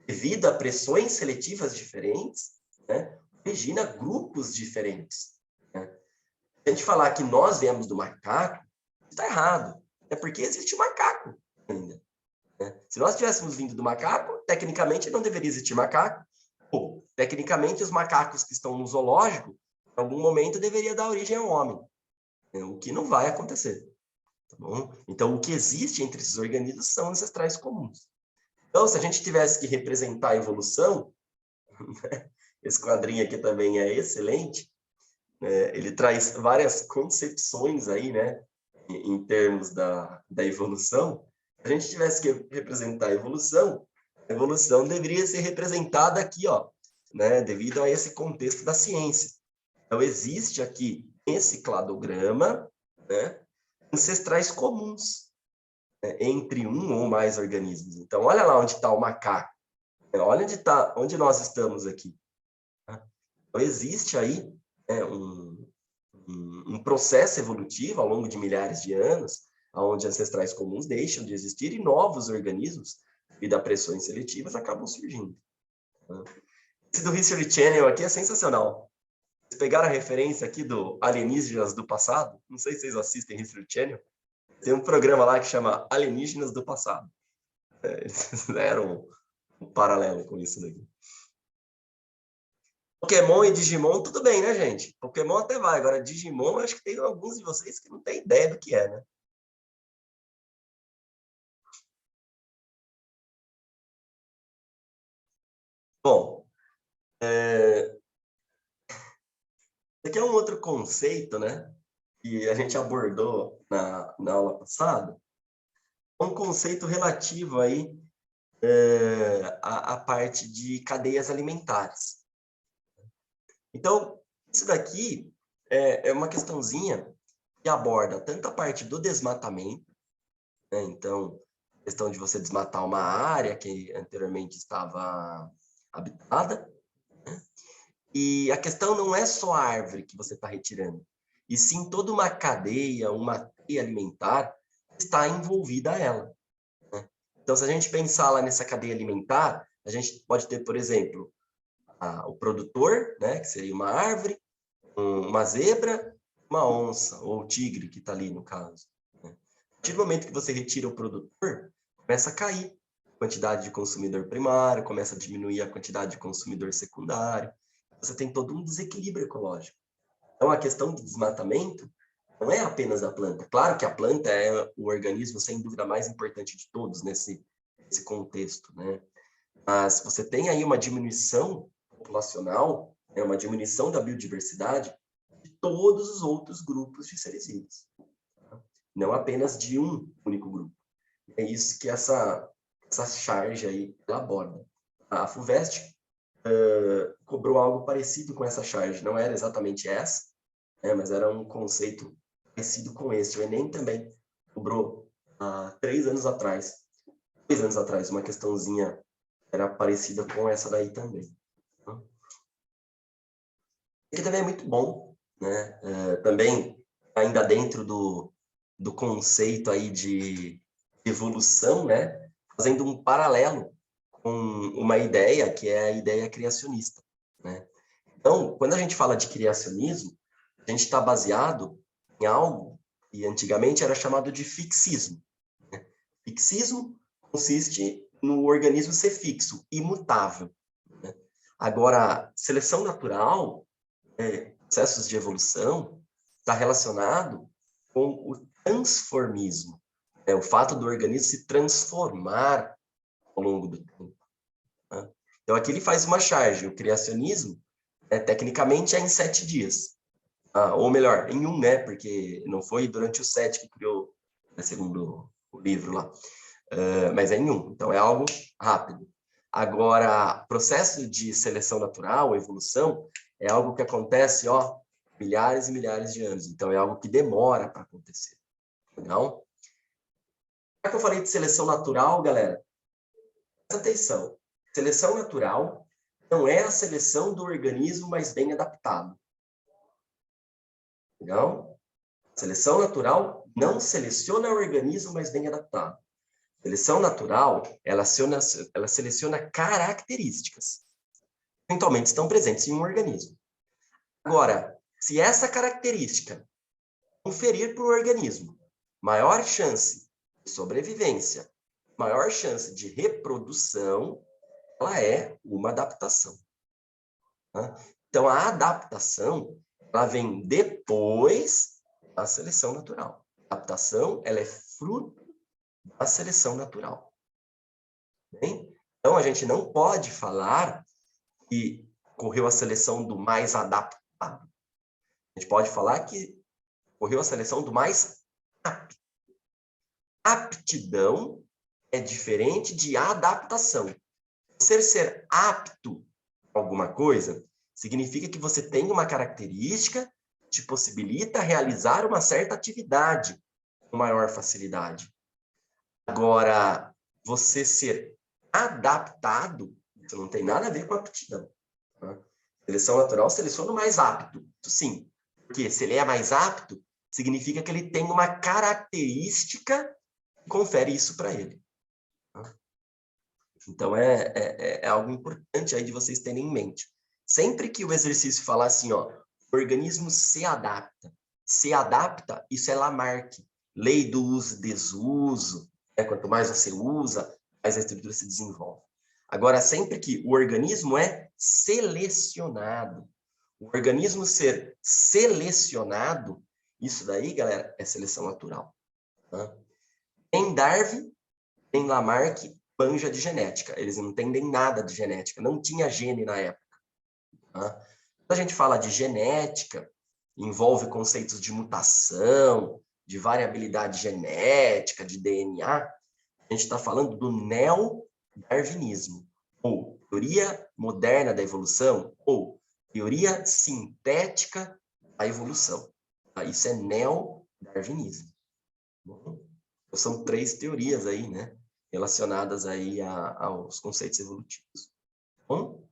devido a pressões seletivas diferentes, né, origina grupos diferentes. Né? Se a gente falar que nós viemos do macaco, está errado. É porque existe o macaco ainda. Né? Se nós tivéssemos vindo do macaco, tecnicamente não deveria existir macaco. Ou, tecnicamente, os macacos que estão no zoológico, em algum momento, deveria dar origem ao homem. O que não vai acontecer. Tá bom? Então, o que existe entre esses organismos são ancestrais comuns. Então, se a gente tivesse que representar a evolução, esse quadrinho aqui também é excelente, né? Ele traz várias concepções aí, né? em termos da evolução, se a gente tivesse que representar a evolução deveria ser representada aqui, ó, né, devido a esse contexto da ciência. Então, existe aqui, nesse cladograma, né, ancestrais comuns, né, entre um ou mais organismos. Então, olha lá onde está o macaco. Olha onde nós estamos aqui. Então, existe aí um processo evolutivo ao longo de milhares de anos, onde ancestrais comuns deixam de existir e novos organismos, devido a pressões seletivas, acabam surgindo. Esse do History Channel aqui é sensacional. Vocês pegaram a referência aqui do Alienígenas do Passado? Não sei se vocês assistem History Channel. Tem um programa lá que chama Alienígenas do Passado. Eles fizeram um paralelo com isso daqui. Pokémon e Digimon, tudo bem, né, gente? Pokémon até vai. Agora, Digimon, acho que tem alguns de vocês que não têm ideia do que é, né? Bom, esse aqui é um outro conceito, né? Que a gente abordou na aula passada. Um conceito relativo aí à parte de cadeias alimentares. Então, isso daqui é uma questãozinha que aborda tanto a parte do desmatamento, né? Então, a questão de você desmatar uma área que anteriormente estava habitada, né? E a questão não é só a árvore que você está retirando, e sim toda uma cadeia alimentar que está envolvida a ela, né? Então, se a gente pensar lá nessa cadeia alimentar, a gente pode ter, por exemplo, o produtor, né, que seria uma árvore, uma zebra, uma onça, ou o tigre, que está ali no caso, né? A partir do momento que você retira o produtor, começa a cair a quantidade de consumidor primário, começa a diminuir a quantidade de consumidor secundário. Você tem todo um desequilíbrio ecológico. Então, a questão do desmatamento não é apenas a planta. Claro que a planta é o organismo, sem dúvida, mais importante de todos nesse contexto, né? Mas você tem aí uma diminuição populacional, uma diminuição da biodiversidade de todos os outros grupos de seres vivos, tá? Não apenas de um único grupo. É isso que essa charge aí ela aborda. A FUVEST cobrou algo parecido com essa charge. Não era exatamente essa, mas era um conceito parecido com esse. O Enem também cobrou há 2 anos atrás, uma questãozinha era parecida com essa daí também. Aqui também é muito bom, né? Também, ainda dentro do conceito aí de evolução, né? Fazendo um paralelo com uma ideia que é a ideia criacionista, né? Então, quando a gente fala de criacionismo, a gente está baseado em algo que antigamente era chamado de fixismo, né? Fixismo consiste no organismo ser fixo, imutável, né? Agora, seleção natural, processos de evolução, está relacionado com o transformismo, o fato do organismo se transformar ao longo do tempo, né? Então, aqui ele faz uma charge. O criacionismo, tecnicamente, é em 7 dias. Ou melhor, em 1, né? Porque não foi durante os 7 que criou, segundo o livro lá. Mas é em 1, então é algo rápido. Agora, processo de seleção natural, evolução, é algo que acontece, ó, milhares e milhares de anos. Então, é algo que demora para acontecer. Legal? Já que eu falei de seleção natural, galera, presta atenção. Seleção natural não é a seleção do organismo mais bem adaptado. Legal? Seleção natural não seleciona o organismo mais bem adaptado. Seleção natural, ela seleciona características que eventualmente estão presentes em um organismo. Agora, se essa característica conferir para o organismo maior chance de sobrevivência, maior chance de reprodução, ela é uma adaptação, tá? Então, a adaptação, ela vem depois da seleção natural. A adaptação, ela é fruto da seleção natural. Bem? Então, a gente não pode falar que ocorreu a seleção do mais adaptado. A gente pode falar que ocorreu a seleção do mais apto. Aptidão é diferente de adaptação. Você ser apto a alguma coisa significa que você tem uma característica que te possibilita realizar uma certa atividade com maior facilidade. Agora, você ser adaptado, isso não tem nada a ver com aptidão. Tá? Seleção natural seleciona o mais apto, sim. Porque se ele é mais apto, significa que ele tem uma característica que confere isso para ele. Tá? Então, é algo importante aí de vocês terem em mente. Sempre que o exercício falar assim, ó, o organismo se adapta, isso é Lamarck, lei do uso e desuso, né? Quanto mais você usa, mais a estrutura se desenvolve. Agora, sempre que o organismo é selecionado, o organismo ser selecionado, isso daí, galera, é seleção natural. Tá? Em Darwin, em Lamarck, manja de genética. Eles não entendem nada de genética. Não tinha gene na época. Tá? Quando a gente fala de genética, envolve conceitos de mutação, de variabilidade genética, de DNA. A gente está falando do neo-darwinismo, ou teoria moderna da evolução, ou teoria sintética da evolução. Tá? Isso é neo-darwinismo. São 3 teorias aí, né? Relacionadas aí aos conceitos evolutivos. Bom?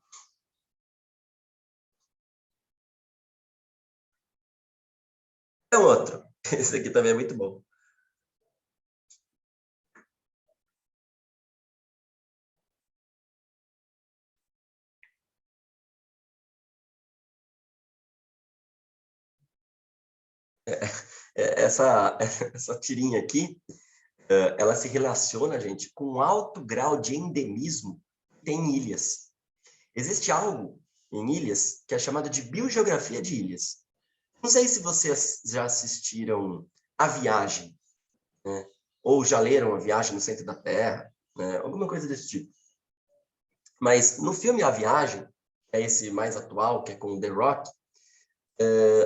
É outro. Esse aqui também é muito bom. Essa tirinha aqui, ela se relaciona, gente, com um alto grau de endemismo que tem em ilhas. Existe algo em ilhas que é chamado de biogeografia de ilhas. Não sei se vocês já assistiram A Viagem, né? Ou já leram A Viagem no Centro da Terra, né? Alguma coisa desse tipo. Mas no filme A Viagem, que é esse mais atual, que é com o The Rock,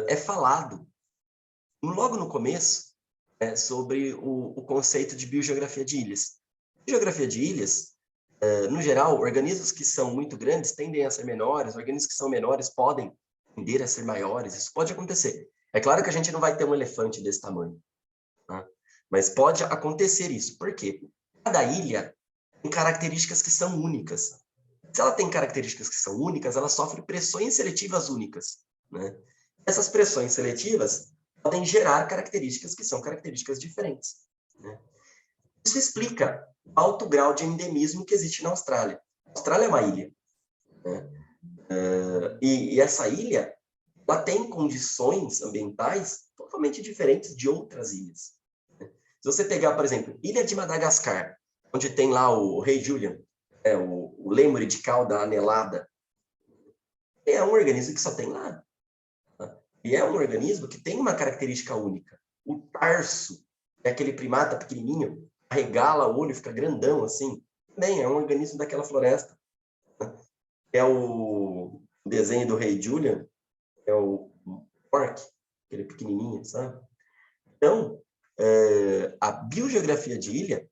é falado, logo no começo, sobre o conceito de biogeografia de ilhas. Biogeografia de ilhas, no geral, organismos que são muito grandes tendem a ser menores, organismos que são menores podem tender a ser maiores, isso pode acontecer. É claro que a gente não vai ter um elefante desse tamanho, tá? Mas pode acontecer isso. Por quê? Cada ilha tem características que são únicas. Se ela tem características que são únicas, ela sofre pressões seletivas únicas, né? Essas pressões seletivas podem gerar características que são características diferentes, né? Isso explica o alto grau de endemismo que existe na Austrália. A Austrália é uma ilha, né? E essa ilha, ela tem condições ambientais totalmente diferentes de outras ilhas. Se você pegar, por exemplo, Ilha de Madagascar, onde tem lá o Rei Julian, o lêmure de cauda anelada, é um organismo que só tem lá. Tá? E é um organismo que tem uma característica única. O tarso, é aquele primata pequenininho, arregala o olho, fica grandão assim, também é um organismo daquela floresta. É o desenho do Rei Julian, é o orc, aquele pequenininho, sabe? Então, a biogeografia de ilha,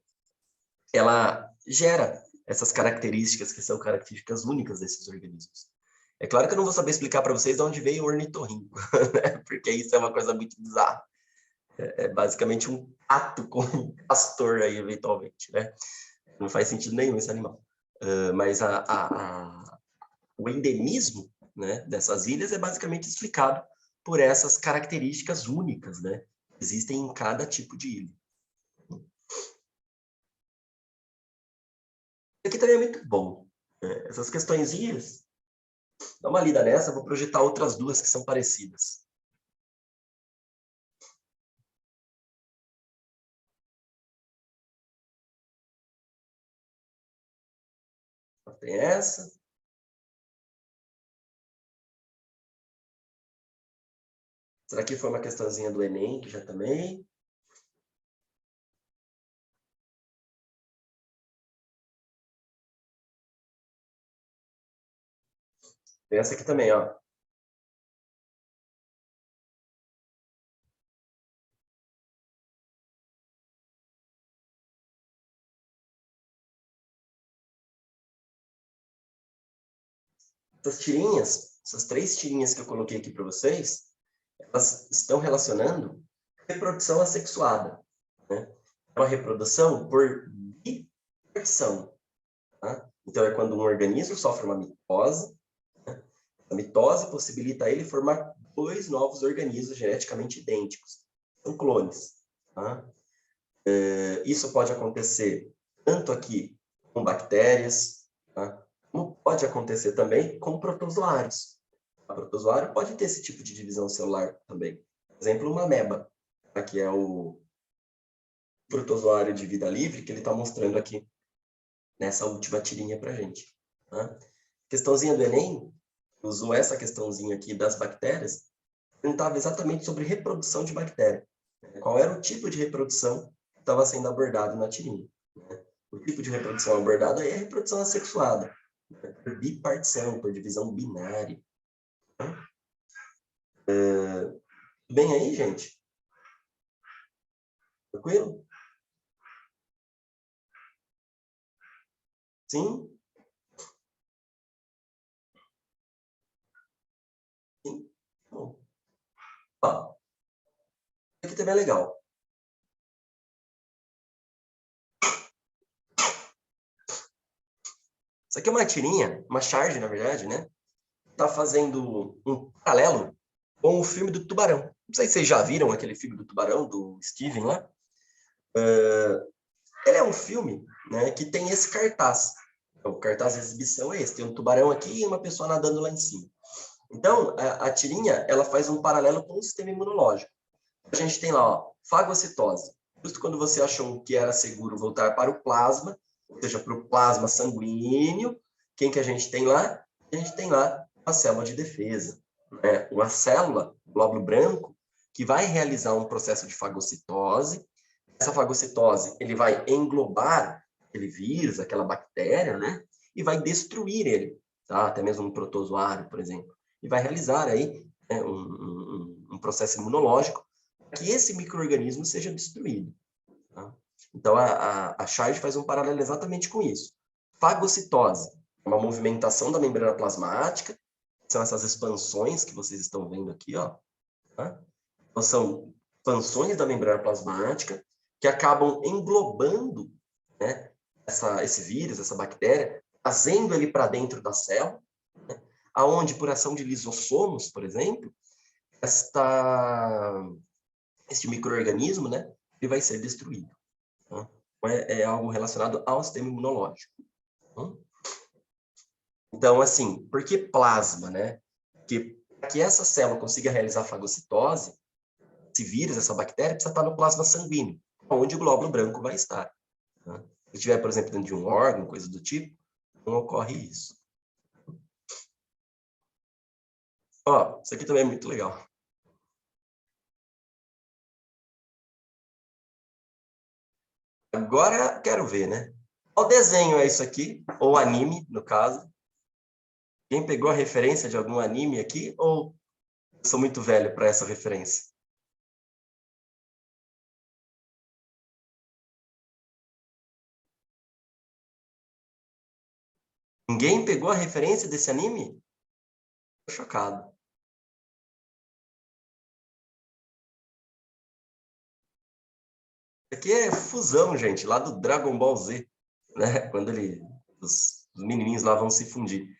ela gera essas características que são características únicas desses organismos. É claro que eu não vou saber explicar para vocês de onde veio o ornitorrinco, né? Porque isso é uma coisa muito bizarra. É basicamente um pato com um castor aí, eventualmente, né? Não faz sentido nenhum esse animal. Mas o endemismo, né, dessas ilhas é basicamente explicado por essas características únicas, né? Que existem em cada tipo de ilha. Aqui também é muito bom. Essas questõezinhas, dá uma lida nessa, vou projetar outras 2 que são parecidas. Tem essa. Será que foi uma questãozinha do Enem, que já também? Tem essa aqui também, ó. essas tirinhas, essas 3 tirinhas que eu coloquei aqui para vocês, elas estão relacionando reprodução assexuada, né? Uma reprodução por bipartição, tá? Então, é quando um organismo sofre uma mitose, né? A mitose possibilita ele formar 2 novos organismos geneticamente idênticos. São clones, tá? Isso pode acontecer tanto aqui com bactérias, tá? Como pode acontecer também com protozoários. O protozoário pode ter esse tipo de divisão celular também. Por exemplo, uma ameba, tá? Que é o protozoário de vida livre que ele está mostrando aqui nessa última tirinha para a gente. Tá? Questãozinha do Enem, usou essa questãozinha aqui das bactérias, perguntava exatamente sobre reprodução de bactéria. Qual era o tipo de reprodução que estava sendo abordado na tirinha. Né? O tipo de reprodução abordado aí é a reprodução assexuada, né? Por bipartição, por divisão binária. Tá? Tudo bem aí, gente? Tranquilo? Sim? Sim? Bom. Ó, aqui também é legal. Isso aqui é uma tirinha, uma charge, na verdade, né? Tá fazendo um paralelo com o filme do Tubarão. Não sei se vocês já viram aquele filme do Tubarão, do Steven lá. Ele é um filme, né, que tem esse cartaz. O cartaz de exibição é esse. Tem um tubarão aqui e uma pessoa nadando lá em cima. Então, a tirinha, ela faz um paralelo com o sistema imunológico. A gente tem lá, ó, fagocitose. Justo quando você achou que era seguro voltar para o plasma, ou seja, para o plasma sanguíneo, quem que a gente tem lá? A gente tem lá a célula de defesa. Né? Uma célula, glóbulo branco, que vai realizar um processo de fagocitose. Essa fagocitose, ele vai englobar aquele vírus, aquela bactéria, né? E vai destruir ele, tá? Até mesmo um protozoário, por exemplo. E vai realizar aí, né, um processo imunológico que esse micro-organismo seja destruído. Tá? Então, a charge faz um paralelo exatamente com isso. Fagocitose é uma movimentação da membrana plasmática, são essas expansões que vocês estão vendo aqui, ó. Tá? Então, são expansões da membrana plasmática que acabam englobando, né, esse vírus, essa bactéria, trazendo ele para dentro da célula, né, aonde, por ação de lisossomos, por exemplo, este micro-organismo, né, ele vai ser destruído. Tá? É algo relacionado ao sistema imunológico. Tá? Então, assim, por que plasma, né? Que essa célula consiga realizar fagocitose, esse vírus, essa bactéria, precisa estar no plasma sanguíneo, onde o glóbulo branco vai estar. Tá? Se estiver, por exemplo, dentro de um órgão, coisa do tipo, não ocorre isso. Ó, isso aqui também é muito legal. Agora quero ver, né? Qual desenho é isso aqui? Ou anime, no caso. Quem pegou a referência de algum anime aqui? Ou eu sou muito velho para essa referência? Ninguém pegou a referência desse anime? Tô chocado. Isso aqui é fusão, gente, lá do Dragon Ball Z, né? Quando os menininhos lá vão se fundir.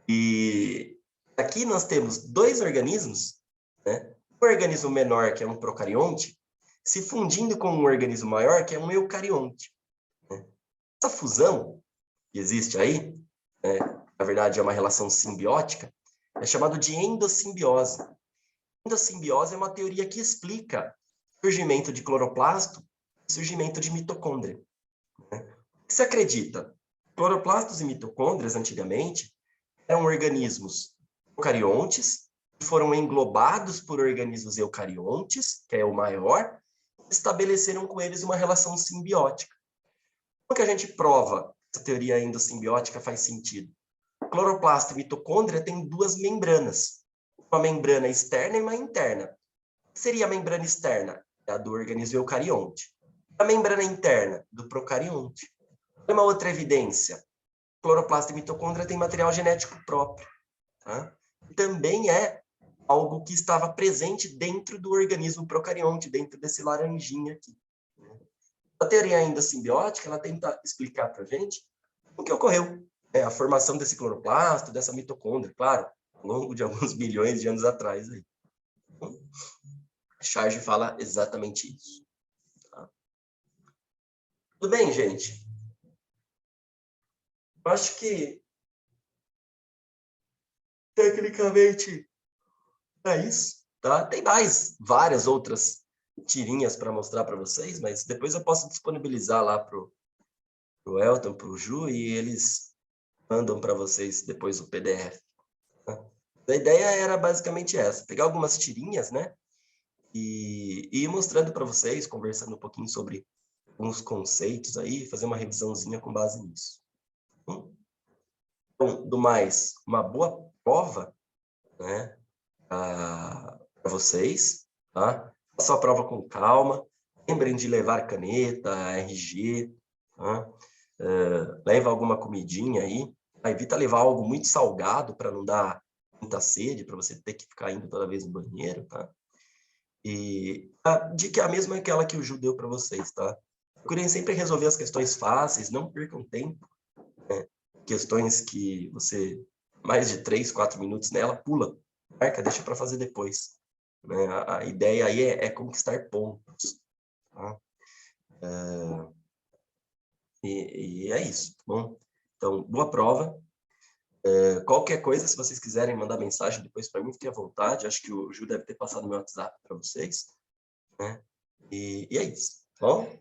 E aqui nós temos 2 organismos, né? Um organismo menor, que é um procarionte, se fundindo com um organismo maior, que é um eucarionte. Né? Essa fusão que existe aí, né, na verdade é uma relação simbiótica, é chamado de endossimbiose. Endossimbiose é uma teoria que explica o surgimento de cloroplasto e surgimento de mitocôndria. Né? O que se acredita? Cloroplastos e mitocôndrias, antigamente, eram organismos procariontes, que foram englobados por organismos eucariontes, que é o maior, e estabeleceram com eles uma relação simbiótica. Como que a gente prova que essa teoria endossimbiótica faz sentido? Cloroplasto e mitocôndria têm 2 membranas, uma membrana externa e uma interna. O que seria a membrana externa? É a do organismo eucarionte. A membrana interna? Do procarionte. Uma outra evidência. Cloroplasto e mitocôndria têm material genético próprio. tá? E também é algo que estava presente dentro do organismo procarionte, dentro desse laranjinha aqui. A teoria ainda simbiótica, ela tenta explicar para a gente o que ocorreu, a formação desse cloroplasto, dessa mitocôndria, claro, ao longo de alguns bilhões de anos atrás. Aí. Charge fala exatamente isso. Tá? Tudo bem, gente? Eu acho que, tecnicamente, é isso. Tá? Tem várias outras tirinhas para mostrar para vocês, mas depois eu posso disponibilizar lá para o Elton, para o Ju, e eles mandam para vocês depois o PDF. Tá? A ideia era basicamente essa, pegar algumas tirinhas, né? E ir mostrando para vocês, conversando um pouquinho sobre alguns conceitos aí, fazer uma revisãozinha com base nisso. Então, do mais, uma boa prova, né? Para vocês, tá? Faça a prova com calma, lembrem de levar caneta, RG, tá? Leva alguma comidinha aí, tá? Evita levar algo muito salgado para não dar muita sede, para você ter que ficar indo toda vez no banheiro, tá? E a dica é a mesma que aquela que o Ju deu para vocês, tá? Procurem sempre resolver as questões fáceis, não percam tempo, né? Questões que você, mais de 3, 4 minutos nela, pula, marca, deixa para fazer depois. Né? A ideia aí é conquistar pontos. Tá? E é isso, tá bom? Então, boa prova. Qualquer coisa, se vocês quiserem mandar mensagem depois para mim, fique à vontade. Acho que o Ju deve ter passado meu WhatsApp para vocês. Né? E é isso, tá bom?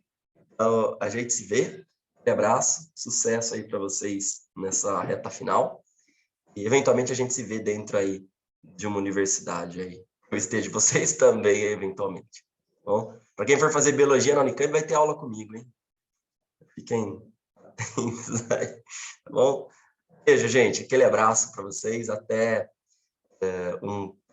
Então, a gente se vê. Um abraço, sucesso aí para vocês nessa reta final. E, eventualmente, a gente se vê dentro aí de uma universidade aí. Eu esteja vocês também, eventualmente. Tá bom? Para quem for fazer biologia na Unicamp, vai ter aula comigo, hein? Fiquem atentos aí, tá bom? Beijo, gente. Aquele abraço para vocês. Até um